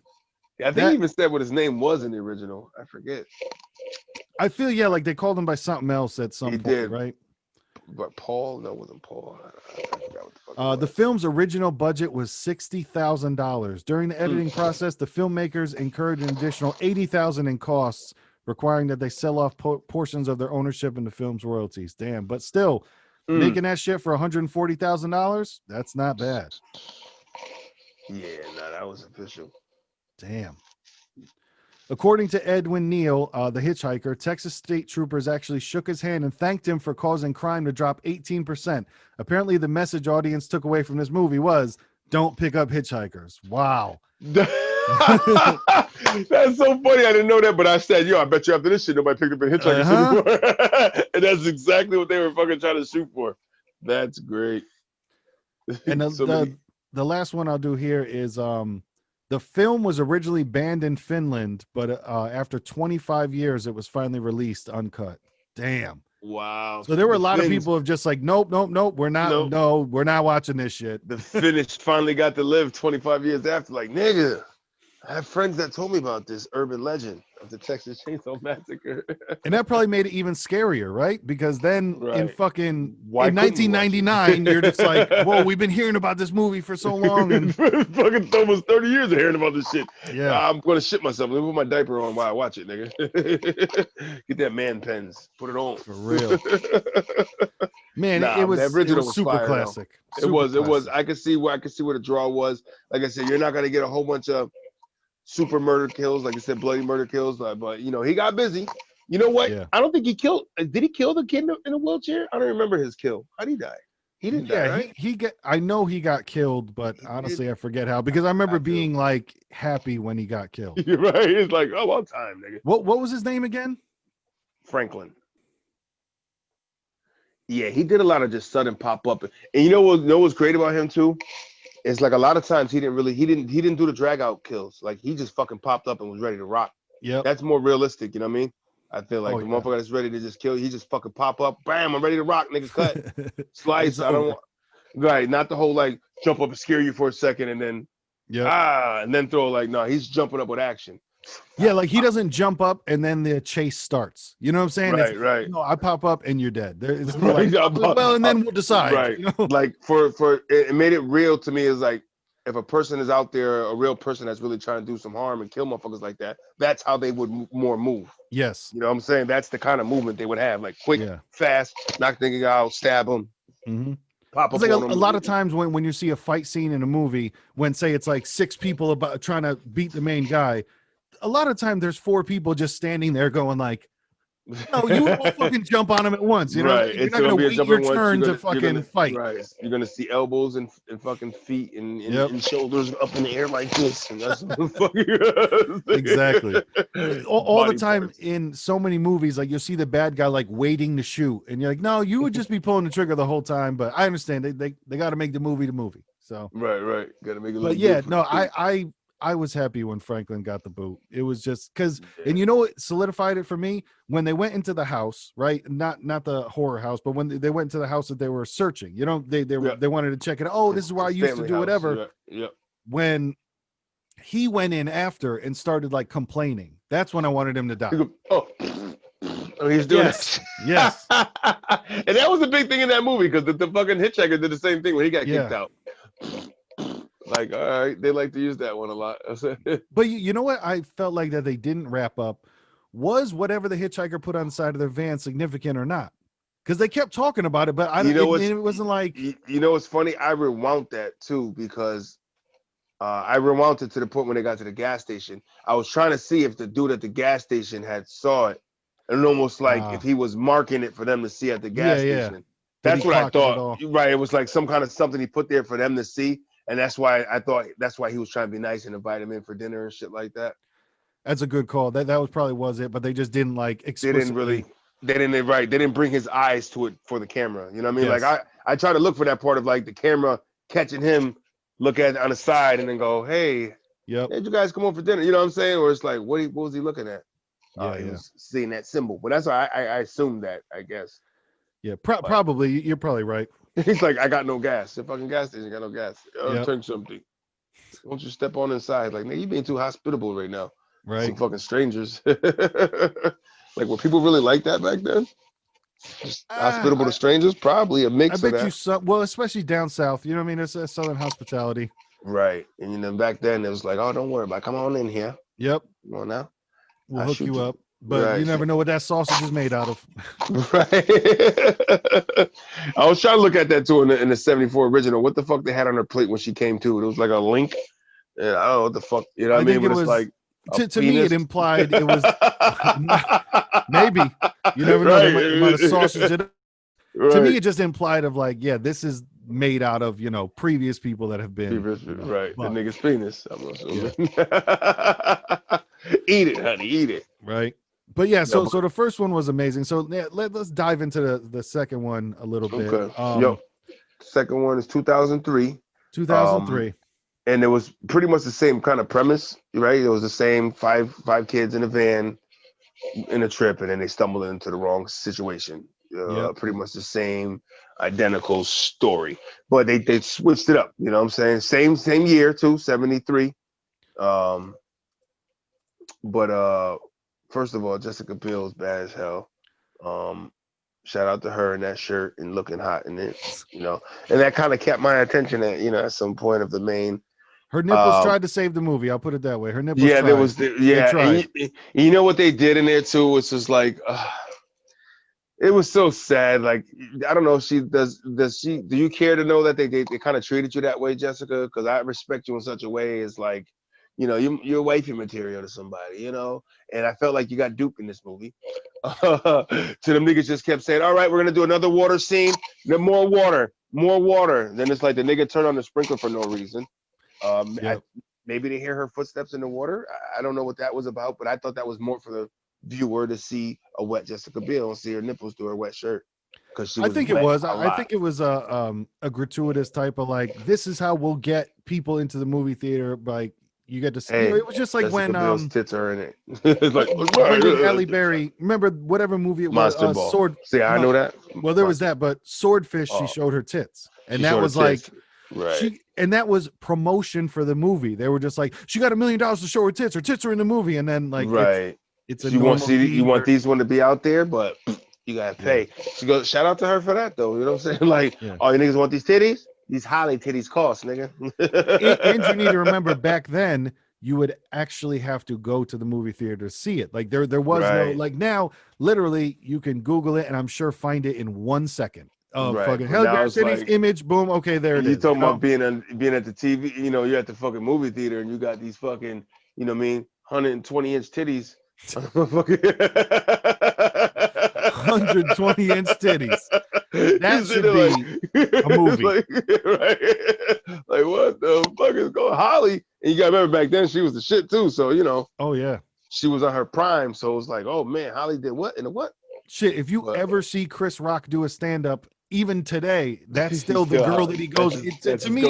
I think he even said what his name was in the original. I forget. I feel, yeah, like they called him by something else at some He point, did. right? But Paul? No, it wasn't Paul. I forgot what the fuck it The was. film's original budget was $60,000. During the editing process, the filmmakers incurred an additional $80,000 in costs, requiring that they sell off portions of their ownership in the film's royalties. Damn, but still, making that shit for $140,000, that's not bad. Yeah, no, that was official. Damn. According to Edwin Neal, the hitchhiker, Texas state troopers actually shook his hand and thanked him for causing crime to drop 18%. Apparently, the message audience took away from this movie was, don't pick up hitchhikers. Wow. That's so funny. I didn't know that, but I said, yo, I bet you after this shit, nobody picked up a hitchhiker anymore. And that's exactly what they were fucking trying to shoot for. That's great. And the last one I'll do here is the film was originally banned in Finland, but after 25 years, it was finally released uncut. Damn. Wow. So there were a lot of people of just like, nope, we're not, we're not watching this shit. The Finnish finally got to live 25 years after. Like, nigga, I have friends that told me about this urban legend of the Texas Chainsaw Massacre. And that probably made it even scarier, right? Because then in fucking Why in 1999, you're just like, whoa, we've been hearing about this movie for so long. And fucking almost 30 years of hearing about this shit. Yeah. I'm going to shit myself. Let me put my diaper on while I watch it, nigga. Get that man pens. Put it on. For real. Man, it was super classic. It was. I could see where the draw was. Like I said, you're not going to get a whole bunch of super murder kills, like I said, bloody murder kills, but you know, he got busy. You know what? Yeah. I don't think he killed. Did he kill the kid in a wheelchair? I don't remember his kill. How did he die? He didn't die, right? I know he got killed, but honestly, I forget how, because I remember being like happy when he got killed. You're right. It's like, oh, well, time, nigga. What was his name again? Franklin. Yeah, he did a lot of just sudden pop up. And you know what's great about him too? It's like a lot of times he didn't do the drag out kills. Like he just fucking popped up and was ready to rock. Yeah, that's more realistic. You know what I mean? I feel like the motherfucker that's ready to just kill, he just fucking pop up, bam, I'm ready to rock, nigga, cut, slice. I don't want, right? Not the whole like jump up and scare you for a second and then and then throw like no, he's jumping up with action. Yeah, like he doesn't jump up and then the chase starts. You know what I'm saying? Right. No, I pop up and you're dead. It's like, well, and then we'll decide. Right. You know? Like for it made it real to me is like if a person is out there, a real person that's really trying to do some harm and kill motherfuckers like that, that's how they would more move. Yes. You know what I'm saying? That's the kind of movement they would have, like quick, fast, knock the nigga out, stab him. Mm-hmm. Pop up it's like a lot of times when you see a fight scene in a movie, when say it's like 6 people about trying to beat the main guy, a lot of time there's 4 people just standing there going like, no, you won't fucking jump on him at once. You know, right. You're not going to wait your turn to fucking fight. Right. You're going to see elbows and fucking feet and shoulders up in the air like this. And that's exactly. All the time in so many movies, like you'll see the bad guy like waiting to shoot. And you're like, no, you would just be pulling the trigger the whole time. But I understand they got to make the movie. So right. Got to make it look good. Yeah, no, I was happy when Franklin got the boot. It was just because, and you know what solidified it for me? When they went into the house, right? Not the horror house, but when they went into the house that they were searching, you know, they wanted to check it. Oh, this is where I used to do whatever. Yeah. When he went in after and started like complaining, that's when I wanted him to die. Oh, he's doing that. Yes. And that was a big thing in that movie because the fucking hitchhiker did the same thing when he got kicked out. Like, all right, they like to use that one a lot. But you know what? I felt like that they didn't wrap up. Was whatever the hitchhiker put on the side of their van significant or not? Because they kept talking about it, but it wasn't like. You know what's funny? I rewound that too because I rewound it to the point when they got to the gas station. I was trying to see if the dude at the gas station had saw it, and almost like if he was marking it for them to see at the gas station. Yeah. That's what I thought. Right? It was like some kind of something he put there for them to see. And that's why I thought he was trying to be nice and invite him in for dinner and shit like that. That's a good call. That was probably was it, but they just didn't like explicitly. They didn't bring his eyes to it for the camera. You know what I mean? Yes. Like I try to look for that part of like the camera catching him, look at it on the side and then go, hey, hey, you guys come over for dinner. You know what I'm saying? Or it's like, what was he looking at? He was seeing that symbol. But that's why I assumed that, I guess. Yeah, probably. You're probably right. He's like, I got no gas. The fucking gas station got no gas. Drink something. Won't you step on inside? Like, man, you being too hospitable right now. Right. Some fucking strangers. Like, were people really like that back then? Just hospitable to strangers? Probably a mix of that. I bet you especially down south. You know what I mean? It's a southern hospitality. Right. And you know, back then it was like, oh, don't worry about it. Come on in here. Yep. Come on now. We'll hook you up. But you never know what that sausage is made out of. Right. I was trying to look at that too in the 74 original. What the fuck they had on her plate when she came to? It was like a link. Yeah, I don't know what the fuck. You know what I mean? But it's like To me, it implied it was maybe, you never know, they might have sausaged it up. Right. To me, it just implied of like, yeah, this is made out of, you know, previous people that have been right. but, The nigga's penis, I'm assuming. Yeah. Eat it, honey, eat it. Right. But yeah, so the first one was amazing. So yeah, let's dive into the second one a little bit. Yo, second one is 2003. 2003. And it was pretty much the same kind of premise, right? It was the same five kids in a van in a trip, and then they stumbled into the wrong situation. Pretty much the same identical story, but they switched it up. You know what I'm saying? Same year too, 73. But first of all, Jessica Biel is bad as hell. Shout out to her in that shirt and looking hot in it, you know. And that kind of kept my attention at some point of the main. Her nipples tried to save the movie. I'll put it that way. Her nipples. Yeah, tried. there was. They tried. And you know what they did in there too? Was just like, it was so sad. Like, I don't know if she does. Do you care to know that they kind of treated you that way, Jessica? Because I respect you in such a way. It's like, you know, you're wifey material to somebody, you know. And I felt like you got duped in this movie. So them niggas just kept saying, "All right, we're gonna do another water scene. Then more water, more water." Then it's like the nigga turned on the sprinkler for no reason. Maybe they hear her footsteps in the water. I don't know what that was about, but I thought that was more for the viewer to see a wet Jessica Biel and see her nipples through her wet shirt. Because I think it was a gratuitous type of like, this is how we'll get people into the movie theater. Like, you get to see. It was just like Jessica when Biel's tits are in it. It's like, when did Halle Berry, remember whatever movie it was? Monster Ball. See, I know that. Well, there was that, but Swordfish, she showed her tits, and that was like. Right. And that was promotion for the movie. They were just like, she got $1 million to show her tits. Her tits are in the movie, and then like, it's a you want these one to be out there, but you gotta pay. She goes, shout out to her for that though. You know what I'm saying? Like, oh, you niggas want these titties? These Holly titties cost, nigga. And you need to remember, back then you would actually have to go to the movie theater to see it. Like there was no, like, now literally you can Google it and I'm sure find it in 1 second. Fucking Halle Berry City's image, boom, okay, there it is. You talking about being at the TV, you know, you're at the fucking movie theater and you got these fucking, you know what I mean, 120-inch titties. 120-inch titties. That should be a movie. Like what the fuck is going on? Holly? And you got to remember back then she was the shit too. So, you know. Oh yeah. She was on her prime. So it was like, oh man, Holly did what? In the what? Shit, if you ever see Chris Rock do a stand-up, even today, that's still the girl that he goes. To me,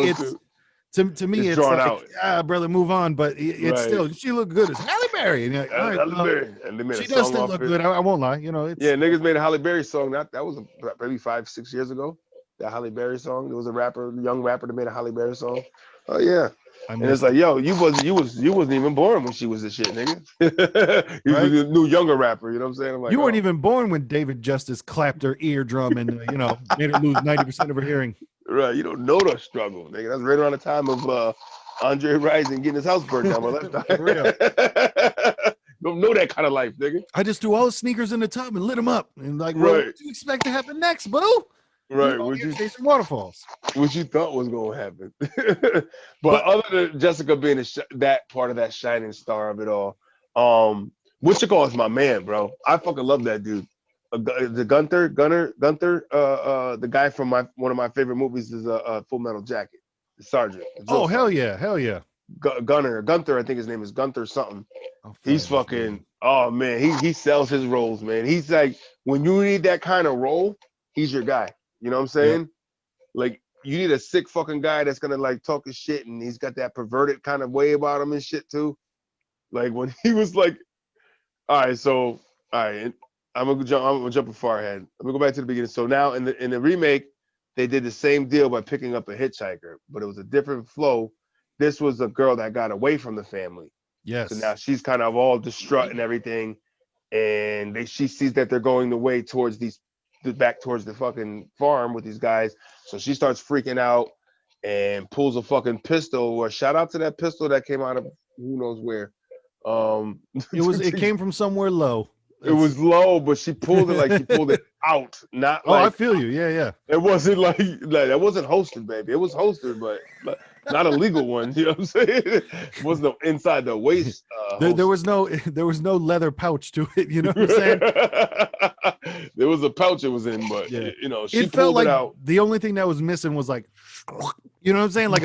it's drawn like, out. Brother, move on. But it's still, she looked good as Halle Berry. And like, all right, Halle Berry. And they made she does still look good. I won't lie. You know, niggas made a Halle Berry song. That was maybe 5-6 years ago. That Halle Berry song. There was a young rapper that made a Halle Berry song. Oh yeah. And it's like, yo, you wasn't even born when she was the shit, nigga. You was a new younger rapper, you know what I'm saying? I'm like, you weren't even born when David Justice clapped her eardrum and you know, made her lose 90% of her hearing. Right, you don't know the struggle, nigga. That's right around the time of Andre Rison getting his house burned down by left eye. Don't know that kind of life, nigga. I just threw all the sneakers in the tub and lit them up, and like, what do you expect to happen next, boo? Right, you're chasing waterfalls. What you thought was gonna happen. but other than Jessica being that part of that shining star of it all, Wichita is my man, bro. I fucking love that dude. The Gunther, the guy from one of my favorite movies is Full Metal Jacket, the sergeant. Oh hell yeah. Gunther, I think his name is Gunther something. He's fucking. Oh man, he sells his roles, man. He's like, when you need that kind of role, he's your guy. You know what I'm saying? Yep. Like, you need a sick fucking guy that's gonna like talk his shit, and he's got that perverted kind of way about him and shit too. Like when he was like, all right, I'm gonna jump far ahead. I'm gonna go back to the beginning. So now in the remake, they did the same deal by picking up a hitchhiker, but it was a different flow. This was a girl that got away from the family. Yes. So now she's kind of all distraught and everything, and she sees that they're going the way towards back towards the fucking farm with these guys. So she starts freaking out and pulls a fucking pistol. Or shout out to that pistol that came out of who knows where. It came from somewhere low. It was low, but she pulled it out. Not like, I feel you. Yeah. It wasn't like that wasn't hosted, baby. It was hosted, but not a legal one. You know what I'm saying? It wasn't no inside the waist. There was no leather pouch to it. You know what I'm saying? There was a pouch it was in, but Yeah. you know, she It felt pulled it like out. the only thing that was missing was like, you know what I'm saying? Like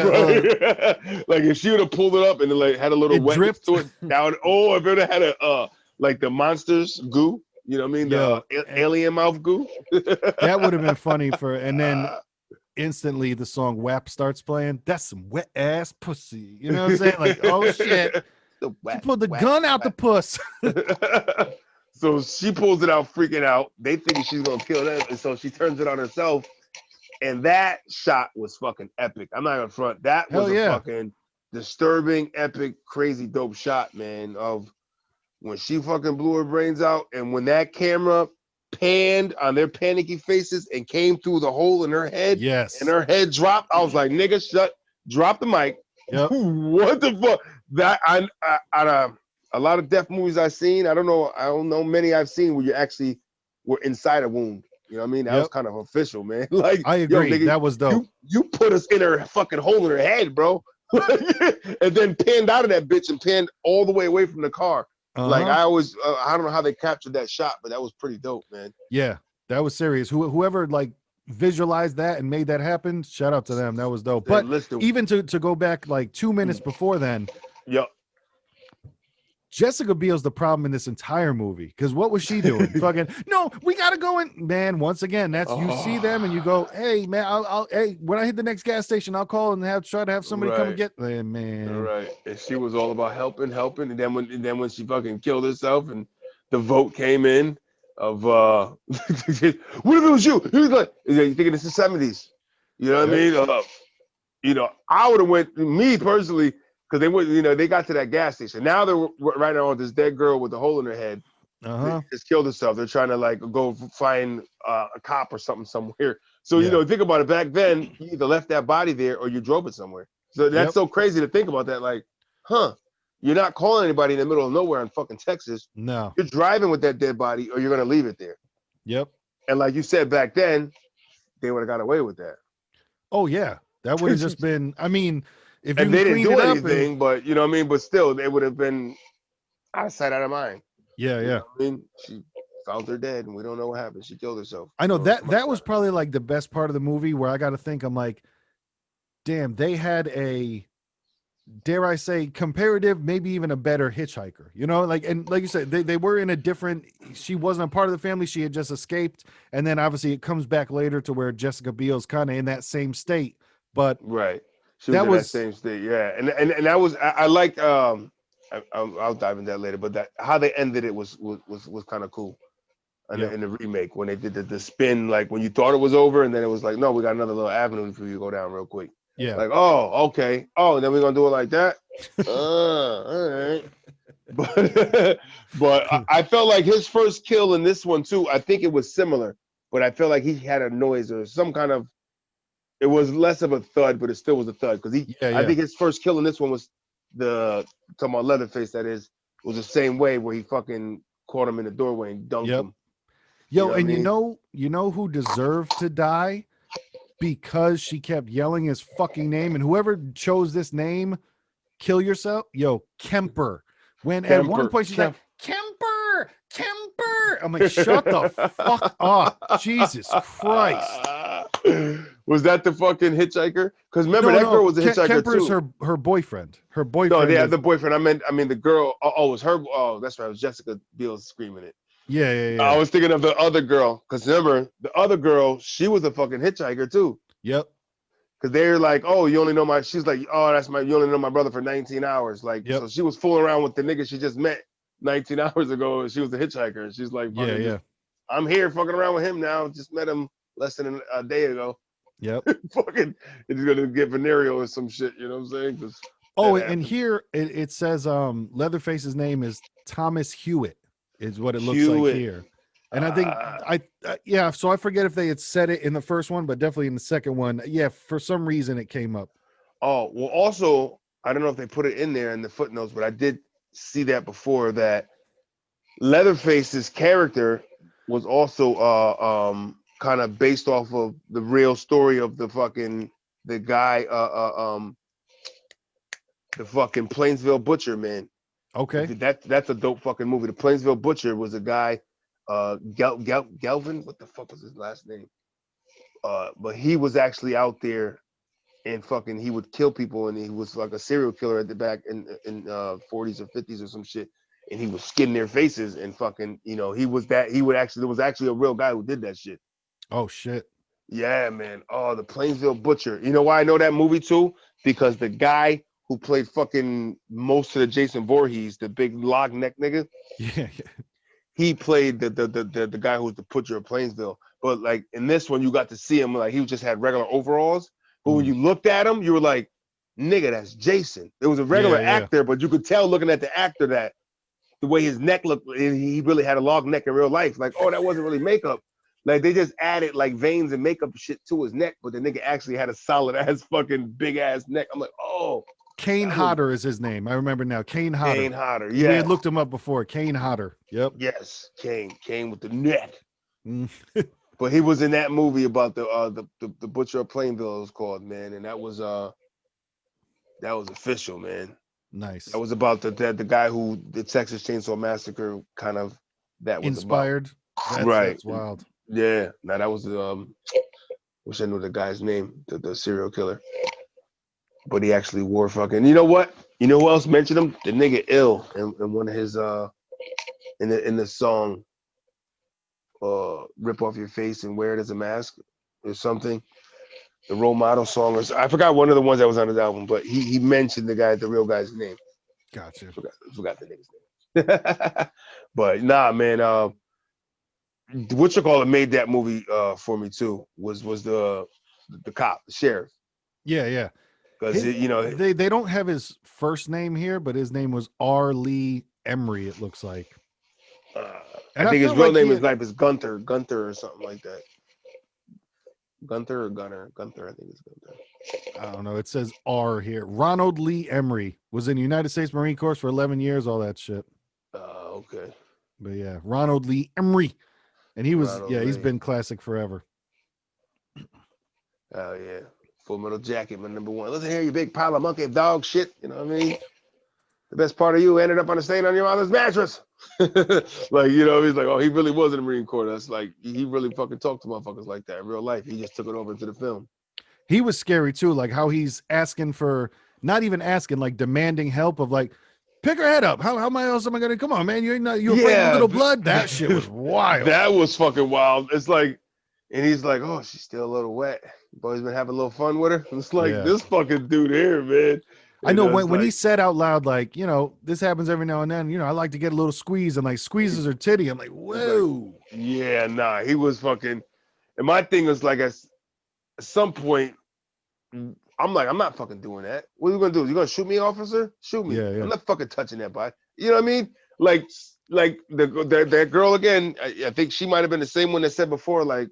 Like if she would have pulled it up and it like had a little it wetness dripped. to it down. Oh, if it had a like the monsters goo, you know what I mean? Yo, The alien mouth goo. that would have been funny and then instantly the song WAP starts playing. That's some wet ass pussy. You know what I'm saying? Like, oh shit. She pulled the gun out the puss. So she pulls it out, freaking out. They think she's gonna kill them, and so she turns it on herself. And that shot was fucking epic. I'm not gonna front. That was a fucking disturbing, epic, crazy, dope shot, man. Of when she fucking blew her brains out, and when that camera panned on their panicky faces and came through the hole in her head, and her head dropped. I was like, nigga, drop the mic. Yep. What the fuck? That a lot of death movies I've seen. I don't know many I've seen where you actually were inside a wound. You know what I mean? That was kind of official, man. Like, I agree. Yo, nigga, that was dope. You put us in her fucking hole in her head, bro. And then panned out of that bitch and panned all the way away from the car. Like I always, I don't know how they captured that shot, but that was pretty dope, man. Yeah, that was serious. Whoever like visualized that and made that happen, shout out to them. That was dope. But even to go back like 2 minutes before then, Jessica Biel's the problem in this entire movie. Because what was she doing? Fucking no, we gotta go in. Man, once again, that's you see them and you go, hey man, I'll hey, when I hit the next gas station, I'll call and try to have somebody come and get them, man. Right. And she was all about helping, and then when she fucking killed herself and the vote came in of what if it was you? He was like, you thinking it's the 70s? You know what I mean? You know, I would have went, me personally, because they went, you know, they got to that gas station. Now they're right now on this dead girl with a hole in her head. Just killed herself. They're trying to like go find a cop or something somewhere. So you know, think about it. Back then, you either left that body there or you drove it somewhere. So that's so crazy to think about that. Like, you're not calling anybody in the middle of nowhere in fucking Texas. No, you're driving with that dead body, or you're gonna leave it there. Yep. And like you said back then, they would have got away with that. Oh yeah, that would have just been. I mean, if and you they didn't do anything, and, but you know what I mean. But still, they would have been out of sight, out of mind. Yeah, you yeah. know what I mean, she found her dead, and we don't know what happened. She killed herself. I know that was probably like the best part of the movie, where I got to think. I'm like, damn, they had a, dare I say, comparative, maybe even a better hitchhiker. You know, like, and like you said, they were in a different. She wasn't a part of the family. She had just escaped, and then obviously it comes back later to where Jessica Biel's kind of in that same state. But she was in that same state, yeah. And that was I like. I'll dive into that later, but that how they ended it was kind of cool. In the remake, when they did the spin, like when you thought it was over, and then it was like, no, we got another little avenue for you to go down real quick. Yeah. Like, oh, okay. Oh, and then we're gonna do it like that. All right. But I felt like his first kill in this one too. I think it was similar, but I felt like he had a noise or some kind of. It was less of a thud, but it still was a thud because I think his first kill in this one was talking about Leatherface. That is, was the same way where he fucking caught him in the doorway and dunked him. Yo, you know, you know who deserved to die because she kept yelling his fucking name, and whoever chose this name, kill yourself. Yo, Kemper. When at one point she's like, Kemper. I'm like, shut the fuck up. Jesus Christ. Was that the fucking hitchhiker? Because remember, that girl was a hitchhiker Kemper's too. her boyfriend. Her boyfriend. No, the boyfriend. I mean the girl. Oh, it was her. Oh, that's right. It was Jessica Biel screaming it. Yeah. I was thinking of the other girl. Because remember, the other girl, she was a fucking hitchhiker too. Yep. Because they're like, oh, you only know my. She's like, oh, you only know my brother for 19 hours. Like, so she was fooling around with the nigga she just met 19 hours ago. And she was the hitchhiker. And she's like, I'm here fucking around with him now. Just met him less than a day ago. Yep. Fucking, it's gonna get venereal or some shit. You know what I'm saying? And here it says Leatherface's name is Thomas Hewitt, is what it looks like here. And I think so I forget if they had said it in the first one, but definitely in the second one. Yeah, for some reason it came up. Oh, well, also, I don't know if they put it in there in the footnotes, but I did see that before, that Leatherface's character was also kind of based off of the real story of the guy The fucking Plainsville Butcher, man. Okay. That's a dope fucking movie. The Plainsville Butcher was a guy, Galvin. What the fuck was his last name? But he was actually out there and fucking he would kill people, and he was like a serial killer at the back in 40s or 50s or some shit. And he was skinning their faces and fucking, he was that. There was actually a real guy who did that shit. Oh shit. Yeah, man. Oh, the Plainsville Butcher. You know why I know that movie too? Because the guy who played fucking most of the Jason Voorhees, the big log neck nigga, Yeah. he played the guy who was the Butcher of Plainsville. But like in this one, you got to see him like he just had regular overalls. But when you looked at him, you were like, nigga, that's Jason. It was a regular actor, but you could tell looking at the actor that the way his neck looked, he really had a long neck in real life. Like, oh, that wasn't really makeup. Like they just added like veins and makeup shit to his neck, but the nigga actually had a solid ass fucking big ass neck. I'm like, oh. Kane Hodder is his name. I remember now. Kane Hodder. Kane Hodder, yeah. We had looked him up before. Kane Hodder. Yep. Yes, Kane with the neck. Mm. But he was in that movie about the Butcher of Plainville, it was called, man, and that was official, man. Nice. That was about the guy who the Texas Chainsaw Massacre kind of that was inspired. About. Right. That's wild. Yeah. Now that was wish I knew the guy's name, the serial killer. But he actually wore fucking. You know what? You know who else mentioned him? The nigga Ill in one of his in the song "Rip Off Your Face and Wear It as a Mask" or something. The role model song, or I forgot one of the ones that was on his album, but he mentioned the real guy's name. Gotcha. Forgot the nigga's name. But nah, man. What you call it made that movie for me too. Was the cop, the sheriff. Yeah. Because they don't have his first name here, but his name was R. Lee Emery. It looks like. I think his real name is Gunther or something like that. Gunther or Gunner? Gunther, I think it's Gunther. I don't know. It says R here. Ronald Lee Emery was in the United States Marine Corps for 11 years. All that shit. Okay. But yeah, Ronald Lee Emery, and he was he's been classic forever. Oh yeah. Full Metal Jacket, my number one. Listen here, you big pile of monkey dog shit. You know what I mean? The best part of you ended up on a stain on your mother's mattress. Like, he's like, oh, he really was in the Marine Corps. That's like, he really fucking talked to motherfuckers like that in real life. He just took it over into the film. He was scary too, like how he's asking for, not even asking, like demanding help of like, pick her head up. How else am I gonna? Come on, man, you're afraid of little blood. That shit was wild. That was fucking wild. It's like, and he's like, oh, she's still a little wet. Boy's been having a little fun with her. It's like this fucking dude here, man. I know when he said out loud, like, this happens every now and then, I like to get a little squeeze, and like squeezes her titty. I'm like, whoa. Like, yeah, nah, he was fucking. And my thing was like, at some point, I'm like, I'm not fucking doing that. What are you gonna do? You gonna shoot me, officer? Shoot me. Yeah. I'm not fucking touching that body. You know what I mean? Like that girl again. I think she might have been the same one that said before, like,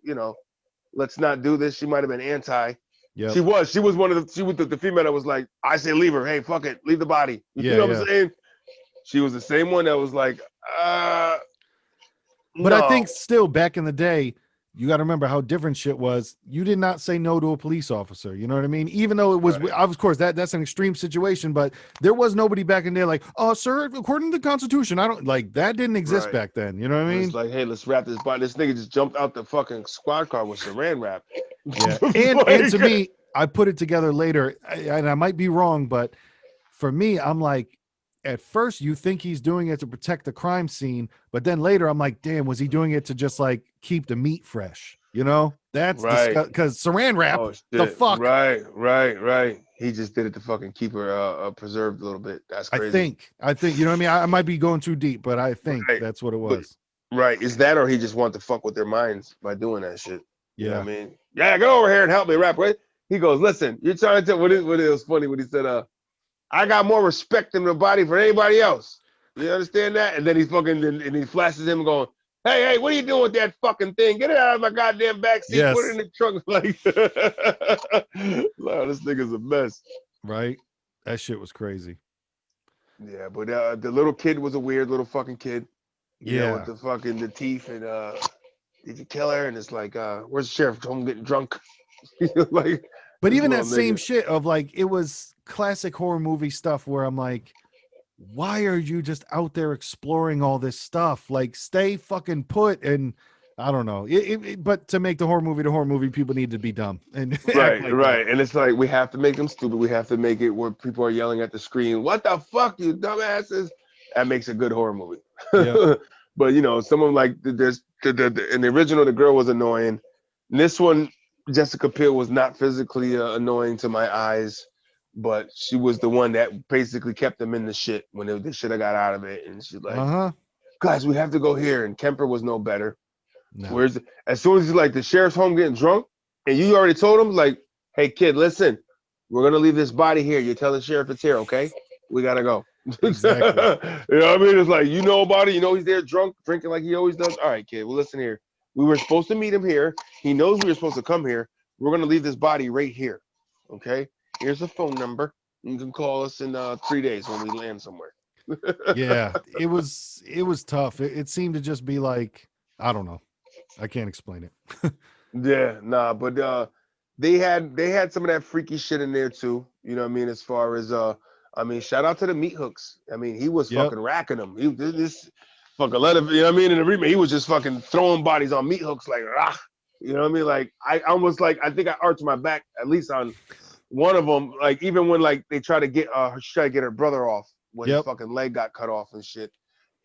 let's not do this. She might have been anti. Yeah. She was the female that was like, I say leave her. Hey, fuck it, leave the body. You know what I'm saying? She was the same one that was like, But no. I think still back in the day, you got to remember how different shit was. You did not say no to a police officer. You know what I mean? Even though it was, of course, that's an extreme situation, but there was nobody back in there like, oh, sir, according to the Constitution, I don't like that didn't exist back then. You know what I mean? It's like, hey, let's wrap this body. This nigga just jumped out the fucking squad car with saran wrap. Yeah, and to me, I put it together later, and I might be wrong, but for me, I'm like, at first you think he's doing it to protect the crime scene, but then later I'm like, damn, was he doing it to just like keep the meat fresh? That's because saran wrap. The fuck. Right. He just did it to fucking keep her preserved a little bit. That's crazy. I think you know what I mean. I might be going too deep, but I think that's what it was. But, is that or he just wanted to fuck with their minds by doing that shit? Yeah, you know what I mean, yeah, go over here and help me rap. Right? He goes, listen, you're trying to tell what it was funny when he said, I got more respect in the body for anybody else. You understand that? And then he's fucking, and he flashes him going, hey, what are you doing with that fucking thing? Get it out of my goddamn backseat. Yes. Put it in the trunk. Like, wow, this nigga's a mess. Right? That shit was crazy. Yeah, but the little kid was a weird little fucking kid. You know, with the teeth and did you kill her? And it's like, where's the sheriff? Home getting drunk. Like, But This even that little same nigga. shit of like, it was classic horror movie stuff where I'm like, why are you just out there exploring all this stuff? Like, stay fucking put. And I don't know. But to make the horror movie, people need to be dumb and act like that. And it's like we have to make them stupid. We have to make it where people are yelling at the screen, "What the fuck, you dumbasses!" That makes a good horror movie. Yeah. But you know, some of them, like there's in the original, the girl was annoying. In this one, Jessica Biel was not physically annoying to my eyes, but she was the one that basically kept them in the shit when they should have got out of it. And she's like, "Guys, we have to go here." And Kemper was no better. No. Whereas as soon as he's like the sheriff's home getting drunk, and you already told him, like, "Hey kid, listen, we're gonna leave this body here. You tell the sheriff it's here, okay? We gotta go." Exactly. You know what I mean? It's like, you know about it. You know he's there drunk, drinking like he always does. All right, kid. Well, listen here. We were supposed to meet him here. He knows we were supposed to come here. We're gonna leave this body right here, okay? Here's a phone number. You can call us in 3 days when we land somewhere. Yeah, it was tough. It seemed to just be like, I don't know. I can't explain it. Yeah, nah, but they had some of that freaky shit in there too. You know what I mean? As far as I mean, shout out to the meat hooks. I mean, he was Yep. fucking racking them. He this fucking let him, you know what I mean? In the remake, he was just fucking throwing bodies on meat hooks like rah. You know what I mean? Like I almost like I think I arched my back at least on one of them. Like even when like they try to get her brother off when his fucking leg got cut off and shit,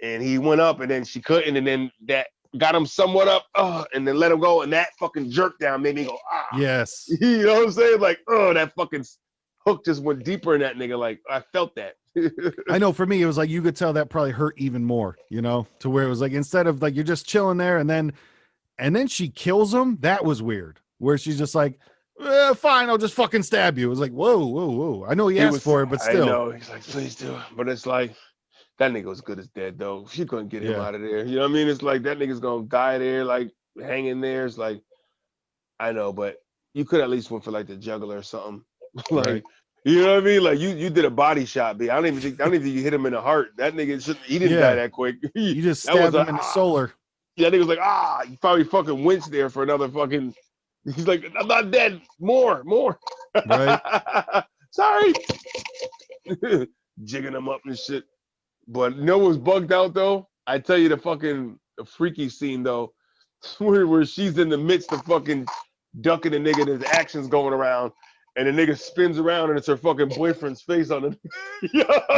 and he went up and then she couldn't, and then that got him somewhat up, and then let him go, and that fucking jerk down made me go, ah. Yes. You know what I'm saying? Like, that fucking hook just went deeper in that nigga. Like, I felt that. I know for me, it was like, you could tell that probably hurt even more, you know, to where it was like, instead of like, you're just chilling there and then she kills him. That was weird. Where she's just like, fine, I'll just fucking stab you. It was like, whoa. I know he asked for it, but still. I know. He's like, please do. But it's like, that nigga was good as dead, though. She couldn't get him out of there. You know what I mean? It's like, that nigga's going to die there, like, hanging there. It's like, I know, but you could at least went for, like, the jugular or something. Like, right. You know what I mean? Like, you did a body shot, B. I don't even think you hit him in the heart. That nigga, he didn't die that quick. You just stabbed him in the solar. Yeah, that nigga was like, he probably fucking winced there for another fucking, he's like, I'm not dead. More. Right. Sorry. Jigging him up and shit. But you know what's bugged out though? I tell you the freaky scene though, where she's in the midst of fucking ducking the nigga, there's actions going around, and the nigga spins around and it's her fucking boyfriend's face on it.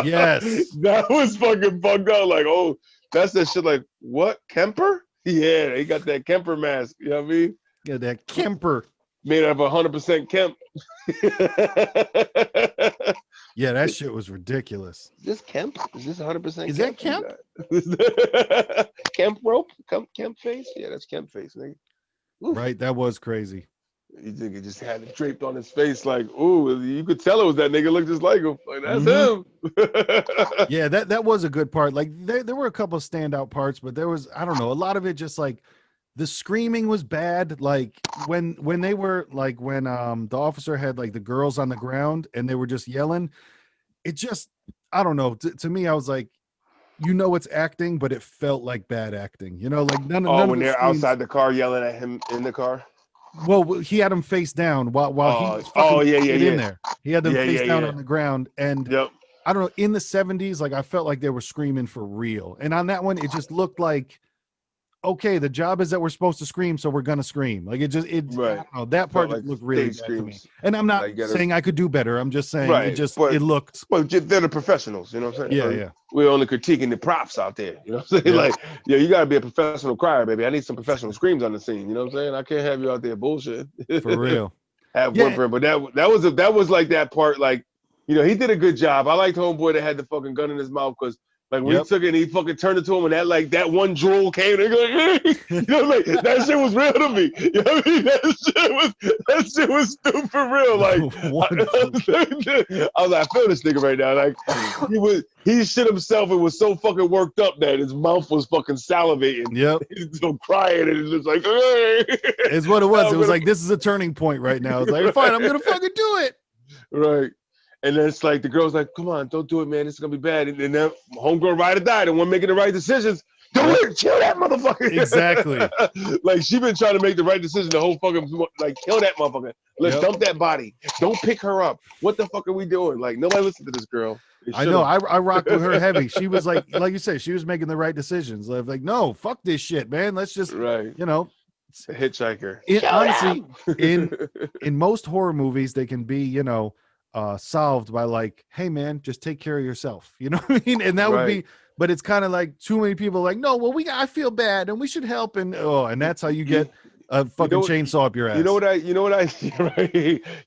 Yes. That was fucking bugged out. Like, oh, that's that shit like, what? Kemper? Yeah, he got that Kemper mask. You know what I mean? Yeah, that Kemper. Made out of 100% Kemp. Yeah, that shit was ridiculous. Is this Kemp? Is this 100% Is that Kemp? Kemp rope? Kemp face? Yeah, that's Kemp face, nigga. Oof. Right, that was crazy. You think it just had it draped on his face like, ooh, you could tell it was that nigga looked just like him. Like, that's him. Yeah, that was a good part. Like there were a couple of standout parts, but there was, I don't know, a lot of it just like the screaming was bad. Like when they were like, when the officer had like the girls on the ground and they were just yelling, it just, I don't know. To me, I was like, you know, it's acting, but it felt like bad acting. You know, like none when they're outside the car yelling at him in the car. Well, he had them face down while he was fucking in there. He had them face down on the ground, and I don't know. In the 70s, like I felt like they were screaming for real, and on that one, it just looked like, okay, the job is that we're supposed to scream, so we're gonna scream. Like I don't know, that part just looked really bad to me. And I'm not saying I could do better. I'm just saying it looked. Well, they're the professionals, you know what I'm saying? Yeah. We're only critiquing the props out there, you know what I'm saying? Like, you gotta be a professional crier, baby. I need some professional screams on the scene, you know what I'm saying? I can't have you out there bullshit. For real. Have whimpering, but that was like that part, like, you know, he did a good job. I liked homeboy that had the fucking gun in his mouth, because like when he took it and he fucking turned it to him and that one drool came, and like, hey! You know, like that shit was real to me. You know what I mean? That shit was stupid for real. Like I was like, I feel this nigga right now. Like he shit himself and was so fucking worked up that his mouth was fucking salivating. Yep. He's so crying and it's just like, hey! It's what it was. It was like, this is a turning point right now. It's like, fine, I'm gonna fucking do it. Right. And then it's like the girl's like, come on, don't do it, man. This is gonna be bad. And then homegirl ride or die, the one making the right decisions. Don't Yep. let her kill that motherfucker. Exactly. Like she been trying to make the right decision the whole fucking like kill that motherfucker. Let's Yep. dump that body. Don't pick her up. What the fuck are we doing? Like nobody listened to this girl. They I know. should've. I rocked with her heavy. She was like you said, she was making the right decisions. Like, no, fuck this shit, man. Let's just, Right. you know, The hitchhiker. honestly, in most horror movies, they can be, solved by like, hey man, just take care of yourself. You know what I mean? And that would be, Right. but it's kind of like too many people like, no, well, I feel bad and we should help. And that's how you get a fucking chainsaw up your ass. You know what I right?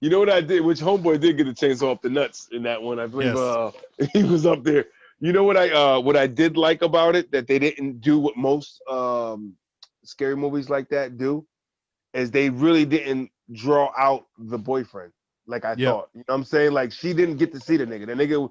You know what I did, which homeboy did get a chainsaw up the nuts in that one. I believe he was up there. You know what I did like about it that they didn't do what most scary movies like that do is they really didn't draw out the boyfriend like I thought. You know what I'm saying? Like she didn't get to see the nigga. The nigga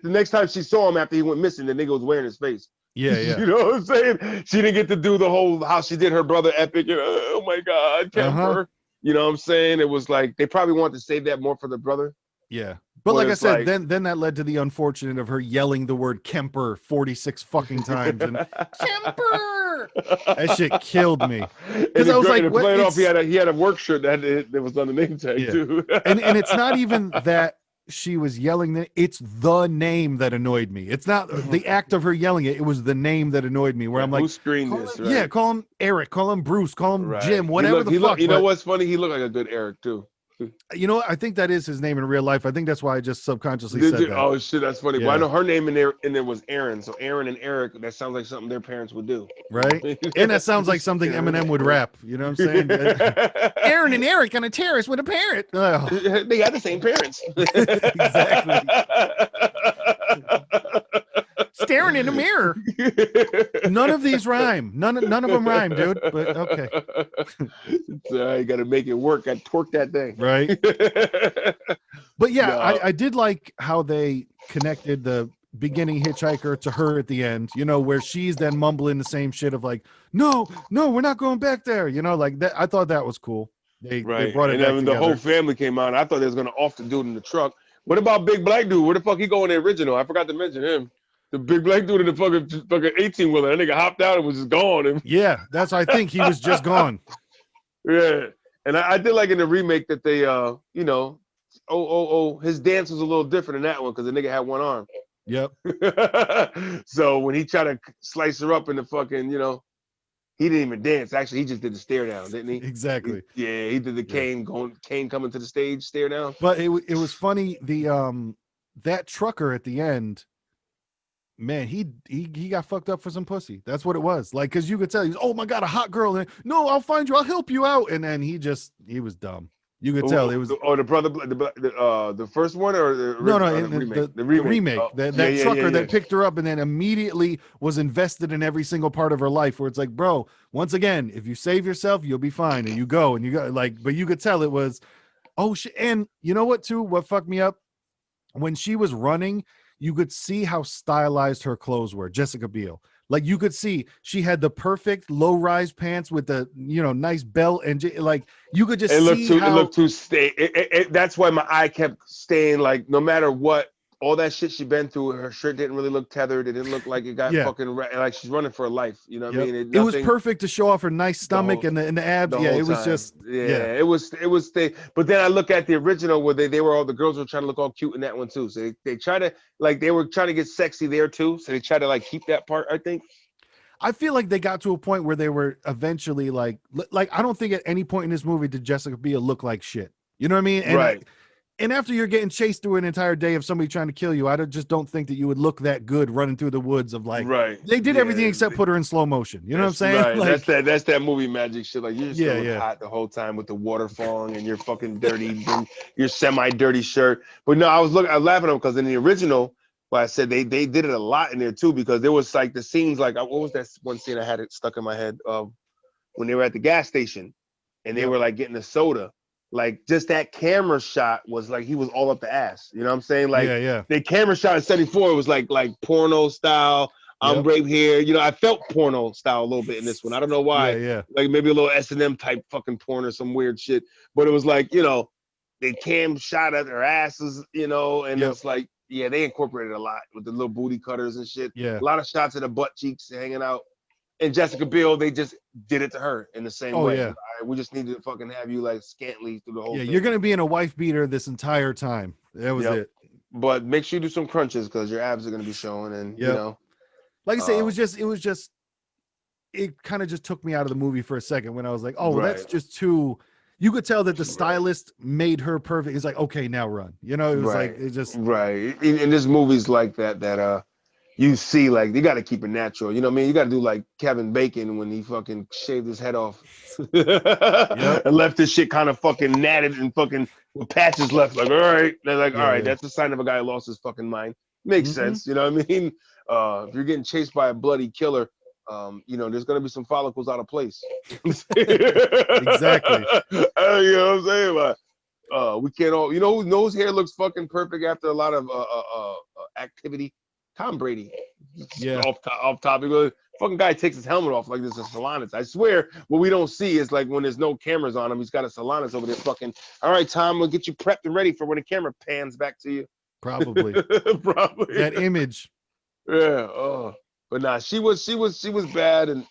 the next time she saw him after he went missing, the nigga was wearing his face. Yeah. You know what I'm saying? She didn't get to do the whole how she did her brother epic. Oh my God, Kemper. You know what I'm saying? It was like they probably wanted to save that more for the brother. Yeah. But like I said, then that led to the unfortunate of her yelling the word Kemper 46 fucking times. And Kemper! That shit killed me. Because I was like, to play it off, he had a work shirt that was on the name tag too. and it's not even that she was yelling it's the name that annoyed me. It's not the act of her yelling it. It was the name that annoyed me where I'm like, who screened this? Right? Yeah, call him Eric, call him Bruce, call him Jim, whatever the fuck. You know what's funny? He looked like a good Eric too. You know what? I think that is his name in real life. I think that's why I just subconsciously said that. Oh shit, that's funny. Yeah. Well, I know her name in there was Aaron. So Aaron and Eric, that sounds like something their parents would do. Right? And that sounds like something Eminem would rap. You know what I'm saying? Aaron and Eric on a terrace with a parrot. Oh. They got the same parents. Exactly. Staring in a mirror. None of these rhyme. None of them rhyme, dude. But okay. So you got to make it work. I twerk that thing. Right. But yeah, no. I did like how they connected the beginning hitchhiker to her at the end, where she's then mumbling the same shit of like, no, we're not going back there. Like that. I thought that was cool. They brought it back then the whole family came out. I thought they was going to off the dude in the truck. What about Big Black Dude? Where the fuck he go in the original? I forgot to mention him. The big black dude in the fucking 18-wheeler. That nigga hopped out and was just gone. Yeah, that's I think he was just gone. Yeah. And I did like in the remake that they his dance was a little different in that one because the nigga had one arm. Yep. So when he tried to slice her up in the fucking, he didn't even dance. Actually, he just did the stare down, didn't he? Exactly. He did the Kane coming to the stage stare down. But it was funny, the that trucker at the end. Man, he got fucked up for some pussy. That's what it was. Like, because you could tell he's, oh my God, a hot girl. And no, I'll find you. I'll help you out. And then he was dumb. You could tell it was. Oh, the brother, the first one or the remake? The remake. Oh, that trucker that picked her up and then immediately was invested in every single part of her life. Where it's like, bro, once again, if you save yourself, you'll be fine. And you go like, but you could tell it was, oh shit. And you know what? Too, what fucked me up when she was running. You could see how stylized her clothes were, Jessica Biel. Like you could see she had the perfect low-rise pants with the nice belt and like you could just see how it looked too that's why my eye kept staying like no matter what, all that shit she been through, her shirt didn't really look tethered. It didn't look like it got fucking like she's running for her life. You know what I mean? It was perfect to show off her nice stomach and the abs. It was just it was. But then I look at the original where they were all the girls were trying to look all cute in that one too. So they try to they were trying to get sexy there too. So they try to keep that part. I think. I feel like they got to a point where they were eventually like I don't think at any point in this movie did Jessica Biel look like shit. You know what I mean? And right. And after you're getting chased through an entire day of somebody trying to kill you, I just don't think that you would look that good running through the woods of like, right. They did everything except put her in slow motion. You know what I'm saying? Right. Like, that's that movie magic shit. Like you're just hot the whole time with the water falling and your fucking dirty, your semi-dirty shirt. But no, I was laughing at them because in the original, I said they did it a lot in there too because there was like the scenes like what was that one scene I had it stuck in my head of when they were at the gas station and they were like getting a soda. Like just that camera shot was like he was all up the ass. You know what I'm saying? Like the camera shot in 74 was like porno style. I'm right here. I felt porno style a little bit in this one. I don't know why. Like maybe a little S&M type fucking porn or some weird shit. But it was like, they cam shot at their asses, and it's like, they incorporated a lot with the little booty cutters and shit. Yeah. A lot of shots of the butt cheeks hanging out. and Jessica Biel, they just did it to her in the same Oh, way. yeah. All right, we just needed to fucking have you like scantily through the whole Yeah, thing. you're gonna be in a wife beater this entire time. That was Yep. it. But make sure you do some crunches because your abs are gonna be showing, and you Yep. know, Like I say, it was just it kind of just took me out of the movie for a second when I was like, oh, well, that's Right. just too. You could tell that the Right. stylist made her perfect. It's like, okay, now run. You know, it was like it just right. And there's movies like that you see like you got to keep it natural. You know what I mean? You got to do like Kevin Bacon when he fucking shaved his head off Yep. and left his shit kind of fucking natted and fucking with patches left. Like, all right, they're like, all Yeah, right, yeah. that's a sign of a guy who lost his fucking mind. Makes sense. You know what I mean? If you're getting chased by a bloody killer, you know, there's gonna be some follicles out of place. Exactly. You know what I'm saying? But we can't all, you know, who knows hair looks fucking perfect after a lot of activity? Tom Brady. Yeah. Off topic. Fucking guy takes his helmet off like there's a Solanus. I swear, what we don't see is like when there's no cameras on him, he's got a Solanus over there. Fucking, all right, Tom, we'll get you prepped and ready for when the camera pans back to you. Probably. Probably. That image. Yeah. Oh, but nah, she was bad, and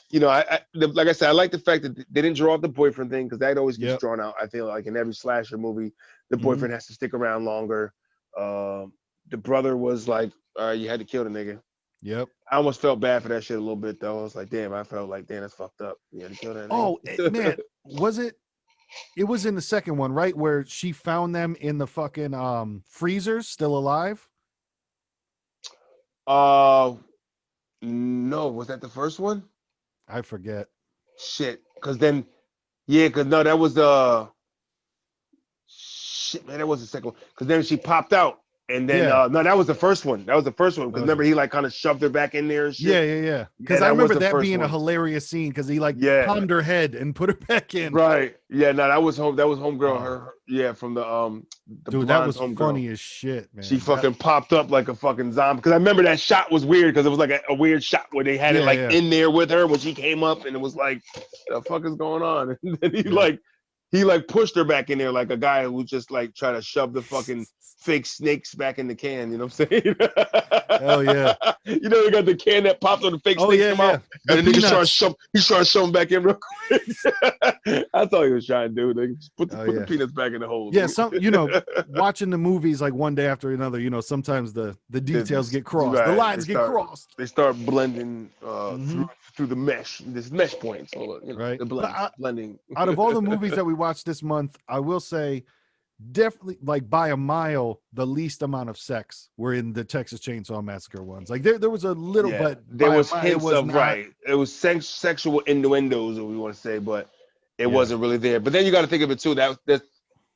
you know, like I said, I like the fact that they didn't draw out the boyfriend thing because that always gets drawn out. I feel like in every slasher movie, the boyfriend has to stick around longer. The brother was like, all right, you had to kill the nigga. Yep. I almost felt bad for that shit a little bit though. I was like, damn, I felt like, damn, that's fucked up. You had to kill that nigga. Oh man, was it? It was in the second one, right? Where she found them in the fucking freezers, still alive. No, was that the first one? I forget. Shit, because then, yeah, because no, that was shit, man, that was the second one. Because then she popped out, and then no, that was the first one. That was the first one. Because remember, he like kind of shoved her back in there and shit. Yeah. Because I remember that being a hilarious scene because he like palmed her head and put her back in. Right. Yeah. No, that was homegirl. Her from the dude, that was funny as shit, man. She fucking popped up like a fucking zombie. Because I remember that shot was weird because it was like a weird shot where they had it like in there with her when she came up, and it was like, the fuck is going on? And then he pushed her back in there like a guy who just like try to shove the fucking fake snakes back in the can. You know what I'm saying? Hell yeah. You know, you got the can that popped on the fake snakes come out, and the nigga started shoving back in real quick. That's all he was trying to do. Like, just put the peanuts back in the hole. Yeah, watching the movies like one day after another, sometimes the details get crossed. The lines get crossed. They start blending through the mesh, this mesh point. So, right. The blending. Out of all the movies that we watched this month, I will say definitely like by a mile, the least amount of sex were in the Texas Chainsaw Massacre ones. Like there was a little, but there was hints of it was sexual innuendos, if we want to say, but it wasn't really there. But then you got to think of it too. That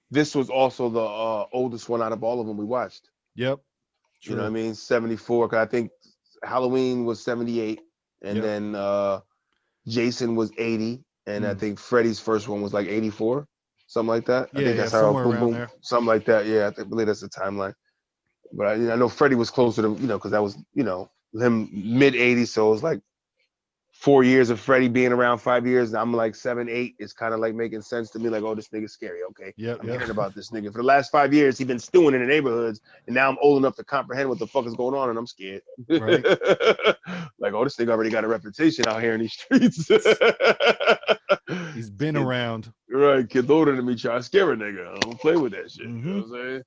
this was also the oldest one out of all of them we watched. Yep. True. You know what I mean? 74. Cause I think Halloween was 78, and then Jason was 80, and I think Freddy's first one was like 84. Something like that. I think that's how boom, something like that. Yeah, I believe that's the timeline. But I know Freddie was closer to, because that was, him mid 80s. So it was like 4 years of Freddie being around 5 years. And I'm like 7, 8. It's kind of like making sense to me. Like, oh, this nigga's scary. Okay. I'm hearing about this nigga. For the last 5 years, he's been stewing in the neighborhoods. And now I'm old enough to comprehend what the fuck is going on. And I'm scared. Right. Like, oh, this nigga already got a reputation out here in these streets. He's been around. Right, kid older than me try to scare a nigga. I don't play with that shit. You know what I'm saying?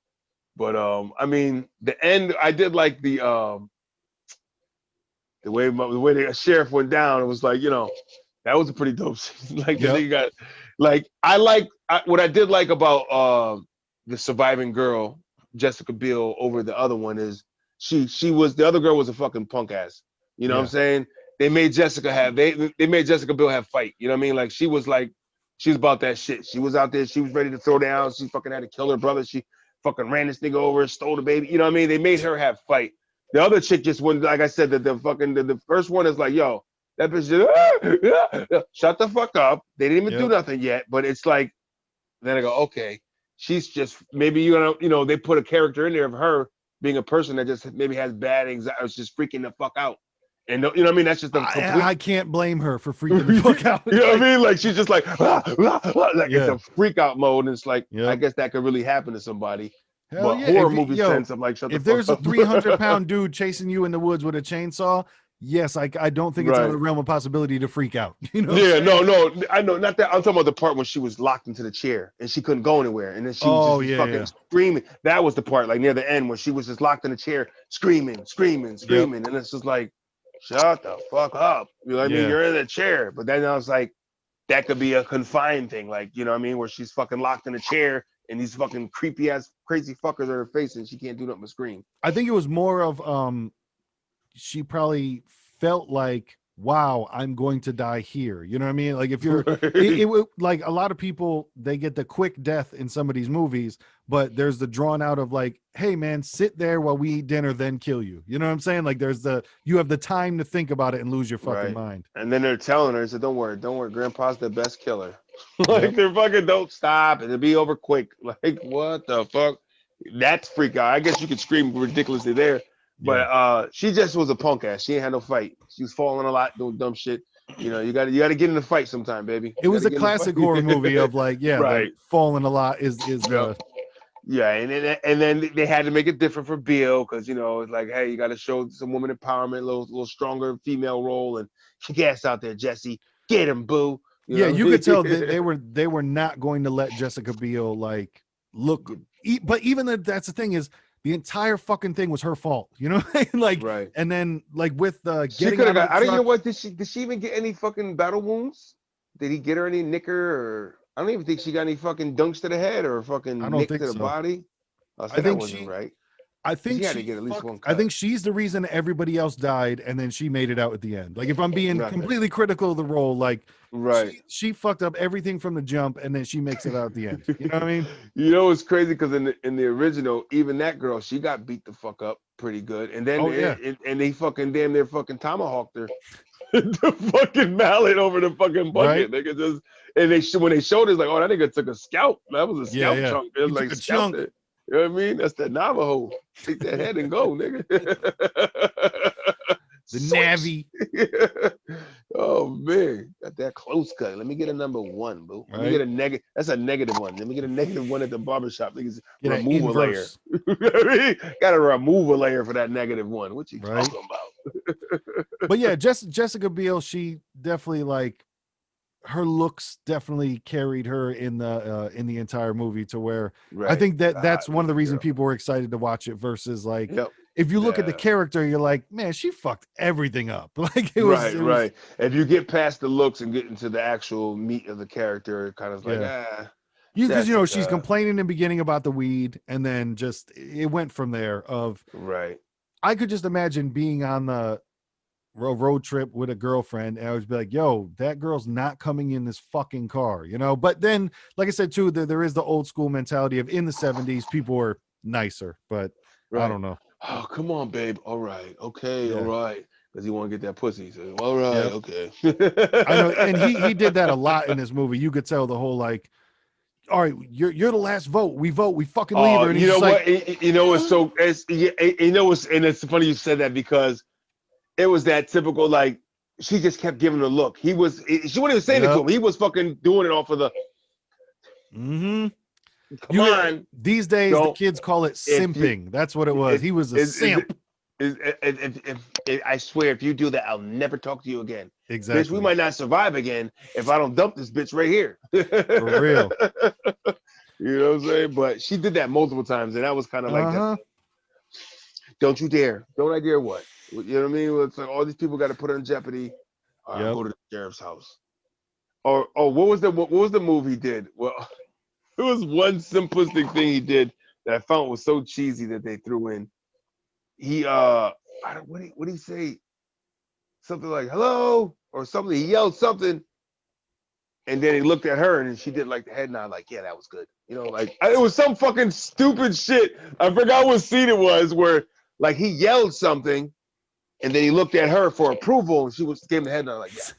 But I mean, the end. I did like the way the sheriff went down. It was like, that was a pretty dope scene. Like the nigga got, like what I did like about the surviving girl, Jessica Biel, over the other one is she was the other girl was a fucking punk ass. You know what I'm saying? They made Jessica Biel have fight. You know what I mean? Like she was about that shit. She was out there. She was ready to throw down. She fucking had to kill her brother. She fucking ran this nigga over, stole the baby. You know what I mean? They made her have fight. The other chick just went, like I said, the first one is like, yo, that bitch just, shut the fuck up. They didn't even do nothing yet. But it's like, then I go, okay, she's just, maybe they put a character in there of her being a person that just maybe has bad anxiety. It's just freaking the fuck out. And you know what I mean? That's just I can't blame her for freaking the fuck out. You know what I mean? Like she's just like, it's a freak out mode. And it's like, I guess that could really happen to somebody. Hell but horror movie sense of like, shut the fuck up. If there's a 300-pound dude chasing you in the woods with a chainsaw, yes, I don't think it's out of Right. the realm of possibility to freak out. You know what I'm Yeah, saying? no, I know, not that. I'm talking about the part when she was locked into the chair and she couldn't go anywhere, and then she was Oh just yeah, fucking yeah, screaming. That was the part, like near the end, when she was just locked in the chair, screaming, screaming, yep, screaming, and it's just like, shut the fuck up. You know what I mean? yeah. You're in the chair, but then I was like, that could be a confined thing, like you know what I mean, where she's fucking locked in a chair and these fucking creepy ass crazy fuckers are her face and she can't do nothing but scream. I think it was more of she probably felt like, wow, I'm going to die here. You know what I mean? Like if you're Right. like a lot of people, they get the quick death in some of these movies, but there's the drawn out of like, hey man, sit there while we eat dinner, then kill you. You know what I'm saying? Like there's you have the time to think about it and lose your fucking Right. mind. And then they're telling her, said, don't worry, Grandpa's the best killer. Yep. Like they're fucking don't stop and it'll be over quick. Like what the fuck? That's freak out. I guess you could scream ridiculously there. But Yeah. she just was a punk ass. She ain't had no fight. She was falling a lot, doing dumb shit. You know, you gotta get in the fight sometime, baby. It You was gotta a get in the classic horror movie fight. of like, yeah, the Right. falling a lot is Yep. the Yeah, and then they had to make it different for Bill because you know it's like, hey, you got to show some woman empowerment, little stronger female role, and kick ass out there, Jesse. Get him, boo. You yeah, know what you I could tell that mean? they were not going to let Jessica Biel like look. But even that's the thing is the entire fucking thing was her fault. You know, like Right. and then like with She getting could have out of got. the I don't. You know truck. what? Did she even get any fucking battle wounds? Did he get her any nicker or? I don't even think she got any fucking dunks to the head or I fucking don't nick think to the so. body. I I said that think wasn't right. I She think had to she get at least fucked. one I cut. think she's the reason everybody else died, and then she made it out at the end. Like if I'm being Nothing. completely critical of the role, like Right. she fucked up everything from the jump, and then she makes it out at the end. You know what I mean? You know it's crazy because in the original, even that girl, she got beat the fuck up pretty good, and then Oh yeah, and they fucking damn near fucking tomahawked her, the fucking mallet over the fucking right. bucket. They could just and when they showed it, it's like, oh, that nigga took a scalp. That was a Yeah, scalp yeah. chunk. It was He took like a scalp chunk. it. You know what I mean? That's the Navajo. Take that head and go, nigga. The Swish. Navy, Oh man, got that close cut. Let me get a number one, boo. Let me get right? a negative. That's a negative one. Let me get a negative one at the barbershop. Niggas Get an remove a layer. inverse, You know what I mean? Got to remove a layer for that negative one. What you right? talking about? But yeah, Jessica Biel, she definitely like her looks definitely carried her in the entire movie to where I Right. think that God, that's one of look the at reasons girl. people were excited to watch it versus like Yep. if you look at the Yeah. character, you're like, man, she fucked everything up. Like Right. it was Right. If you get past the looks and get into the actual meat of the character, it kind of like yeah. Because you know she's Jessica. complaining in the beginning about the weed, and then just it went from there. Of Right. I could just imagine being on the road trip with a girlfriend, and I would be like, yo, that girl's not coming in this fucking car, you know. But then, like I said too, there is the old school mentality of in the 70s people were nicer, but I Right. don't know. Oh, come on, babe. All right. Okay. All Yeah. right. Because he want to get that pussy. So, all right. Yep. Okay. I know, and he did that a lot in this movie. You could tell the whole like, all right, you're the last vote. We vote, we fucking leave Oh, her. And you he's know just like, what? You know what's so it's yeah, you know what's and it's funny you said that because it was that typical like she just kept giving him a look. She wasn't even saying it to yep. him. He was fucking doing it off of the Mm-hmm. come on, These days the don't kids call it if you simping. That's what it was. it He was a is simp. if I swear if you do that, I'll never talk to you again. Bitch, we Exactly. might not survive again if I don't dump this bitch right here. For real. You know what I'm saying? But she did that multiple times, and that was kind of like that. Uh-huh. Don't you dare! Don't I dare what? You know what I mean? It's like all these people got to put her in jeopardy. All right, I'll Yep. go to the sheriff's house. Or oh, what was the move he did? Well, it was one simplistic thing he did that I found was so cheesy that they threw in. He I don't what did he say? Something like hello or something. He yelled something, and then he looked at her and she did like the head nod, like yeah, that was good. You know, like it was some fucking stupid shit. I forgot what scene it was where like he yelled something, and then he looked at her for approval, and she was gave him the head nod, like yeah.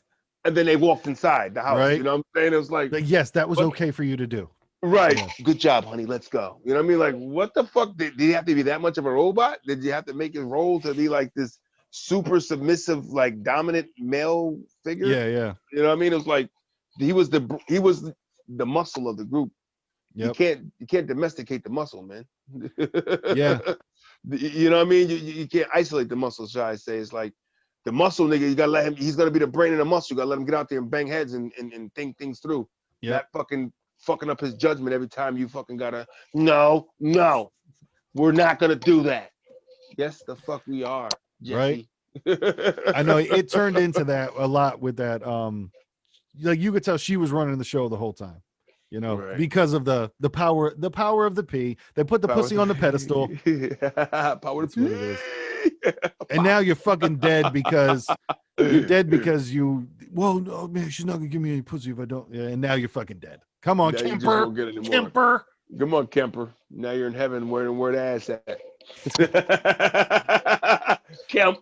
And then they walked inside the house. You Right. know what I'm saying? It was like Like, yes, that was what? okay for you to do. Right. Yeah. Good job, honey. Let's go. You know what I mean? Like, what the fuck? Did he have to be that much of a robot? Did you have to make his role to be like this super submissive, like dominant male figure? Yeah, yeah. You know what I mean? It was like he was the muscle of the group. You Yep. can't domesticate the muscle, man. Yeah. You know what I mean? You can't isolate the muscle, shall I say? It's like The muscle nigga, you gotta let him. He's gonna be the brain and the muscle. You gotta let him get out there and bang heads and think things through. Yep. Not fucking up his judgment every time you fucking gotta. No, we're not gonna do that. Yes, the fuck we are, Jesse. Right. I know it turned into that a lot with that. Like you could tell she was running the show the whole time. You know, Right. because of the power of the P. They put the pussy on the pedestal. Power That's what it is. And now you're fucking dead because you. Well, no, man, she's not gonna give me any pussy if I don't. Yeah, and now you're fucking dead. Come on, now you just Kemper. won't get any more. Kemper. Come on, Kemper. Now you're in heaven. Where the ass at? Kemp.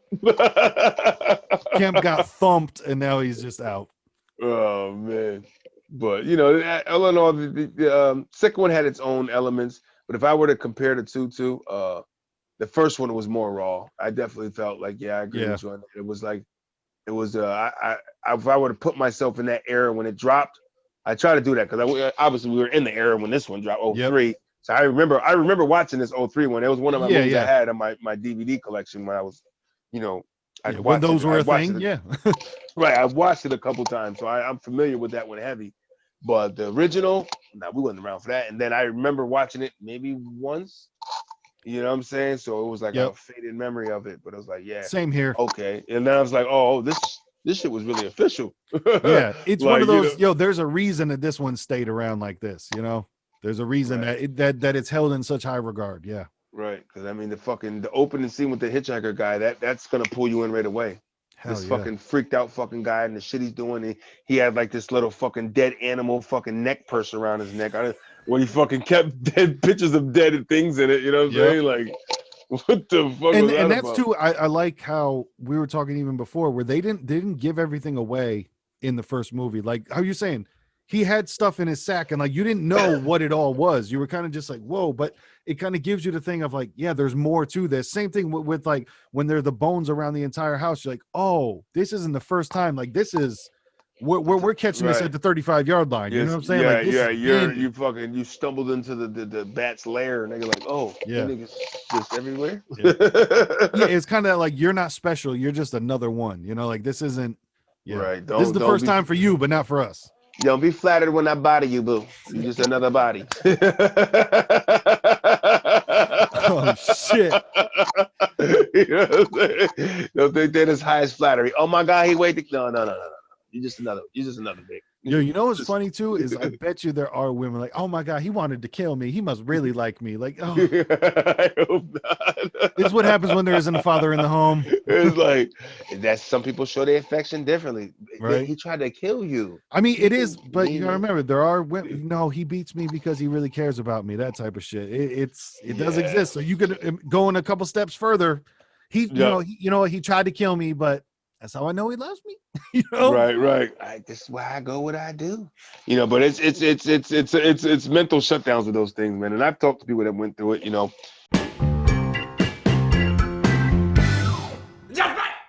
Kemp got thumped, and now he's just out. Oh man. But you know, all in all, the second one had its own elements. But if I were to compare the two, the first one was more raw. I definitely felt like, I agree with you on that. It was like, if I were to put myself in that era when it dropped, I try to do that because obviously we were in the era when this one dropped, 03. Yep. So I remember watching this 03 one. It was one of my movies I had on my DVD collection when I was, when those were a thing. Right. I've watched it a couple times, so I'm familiar with that one heavy. But the original, we wasn't around for that. And then I remember watching it maybe once. You know what I'm saying? So it was like a faded memory of it. But it was like, same here. Okay. And then I was like, oh, this shit was really official. It's like, one of those, there's a reason that this one stayed around like this, There's a reason that it's held in such high regard. Yeah. Right. Because I mean the opening scene with the hitchhiker guy, that's gonna pull you in right away. This fucking freaked out fucking guy and the shit he's doing. He had like this little fucking dead animal fucking neck purse around his neck. When he fucking kept dead pictures of dead things in it, you know what I'm saying? Like, what the fuck? And that's about? Too. I like how we were talking even before, where they didn't give everything away in the first movie. Like how you saying, he had stuff in his sack, and like you didn't know what it all was. You were kind of just like, whoa, but it kind of gives you the thing of like, there's more to this. Same thing with like when there are the bones around the entire house. You're like, oh, this isn't the first time. Like this is we're catching this at the 35-yard line. You know what I'm saying? You stumbled into the bat's lair, and they're like, oh, niggas just everywhere. It's kind of like you're not special. You're just another one. Like this isn't. Right. This is the first time for you, but not for us. Don't be flattered when I body you, boo. You're just another body. Oh shit. You know what I'm saying? Don't think that is highest flattery. Oh my God, he waited. No. You're just another dick. Yo, you know what's funny too is I bet you there are women like, oh my God, he wanted to kill me. He must really like me. Like, oh, I hope not. It's what happens when there isn't a father in the home. It's like that's some people show their affection differently. Right? He tried to kill you. I mean, it is, but you gotta remember there are women. No, he beats me because he really cares about me. That type of shit. It does exist. So you could go in a couple steps further. He tried to kill me, but that's how I know he loves me. Right. This is why I go what I do. But it's mental shutdowns with those things, man. And I've talked to people that went through it.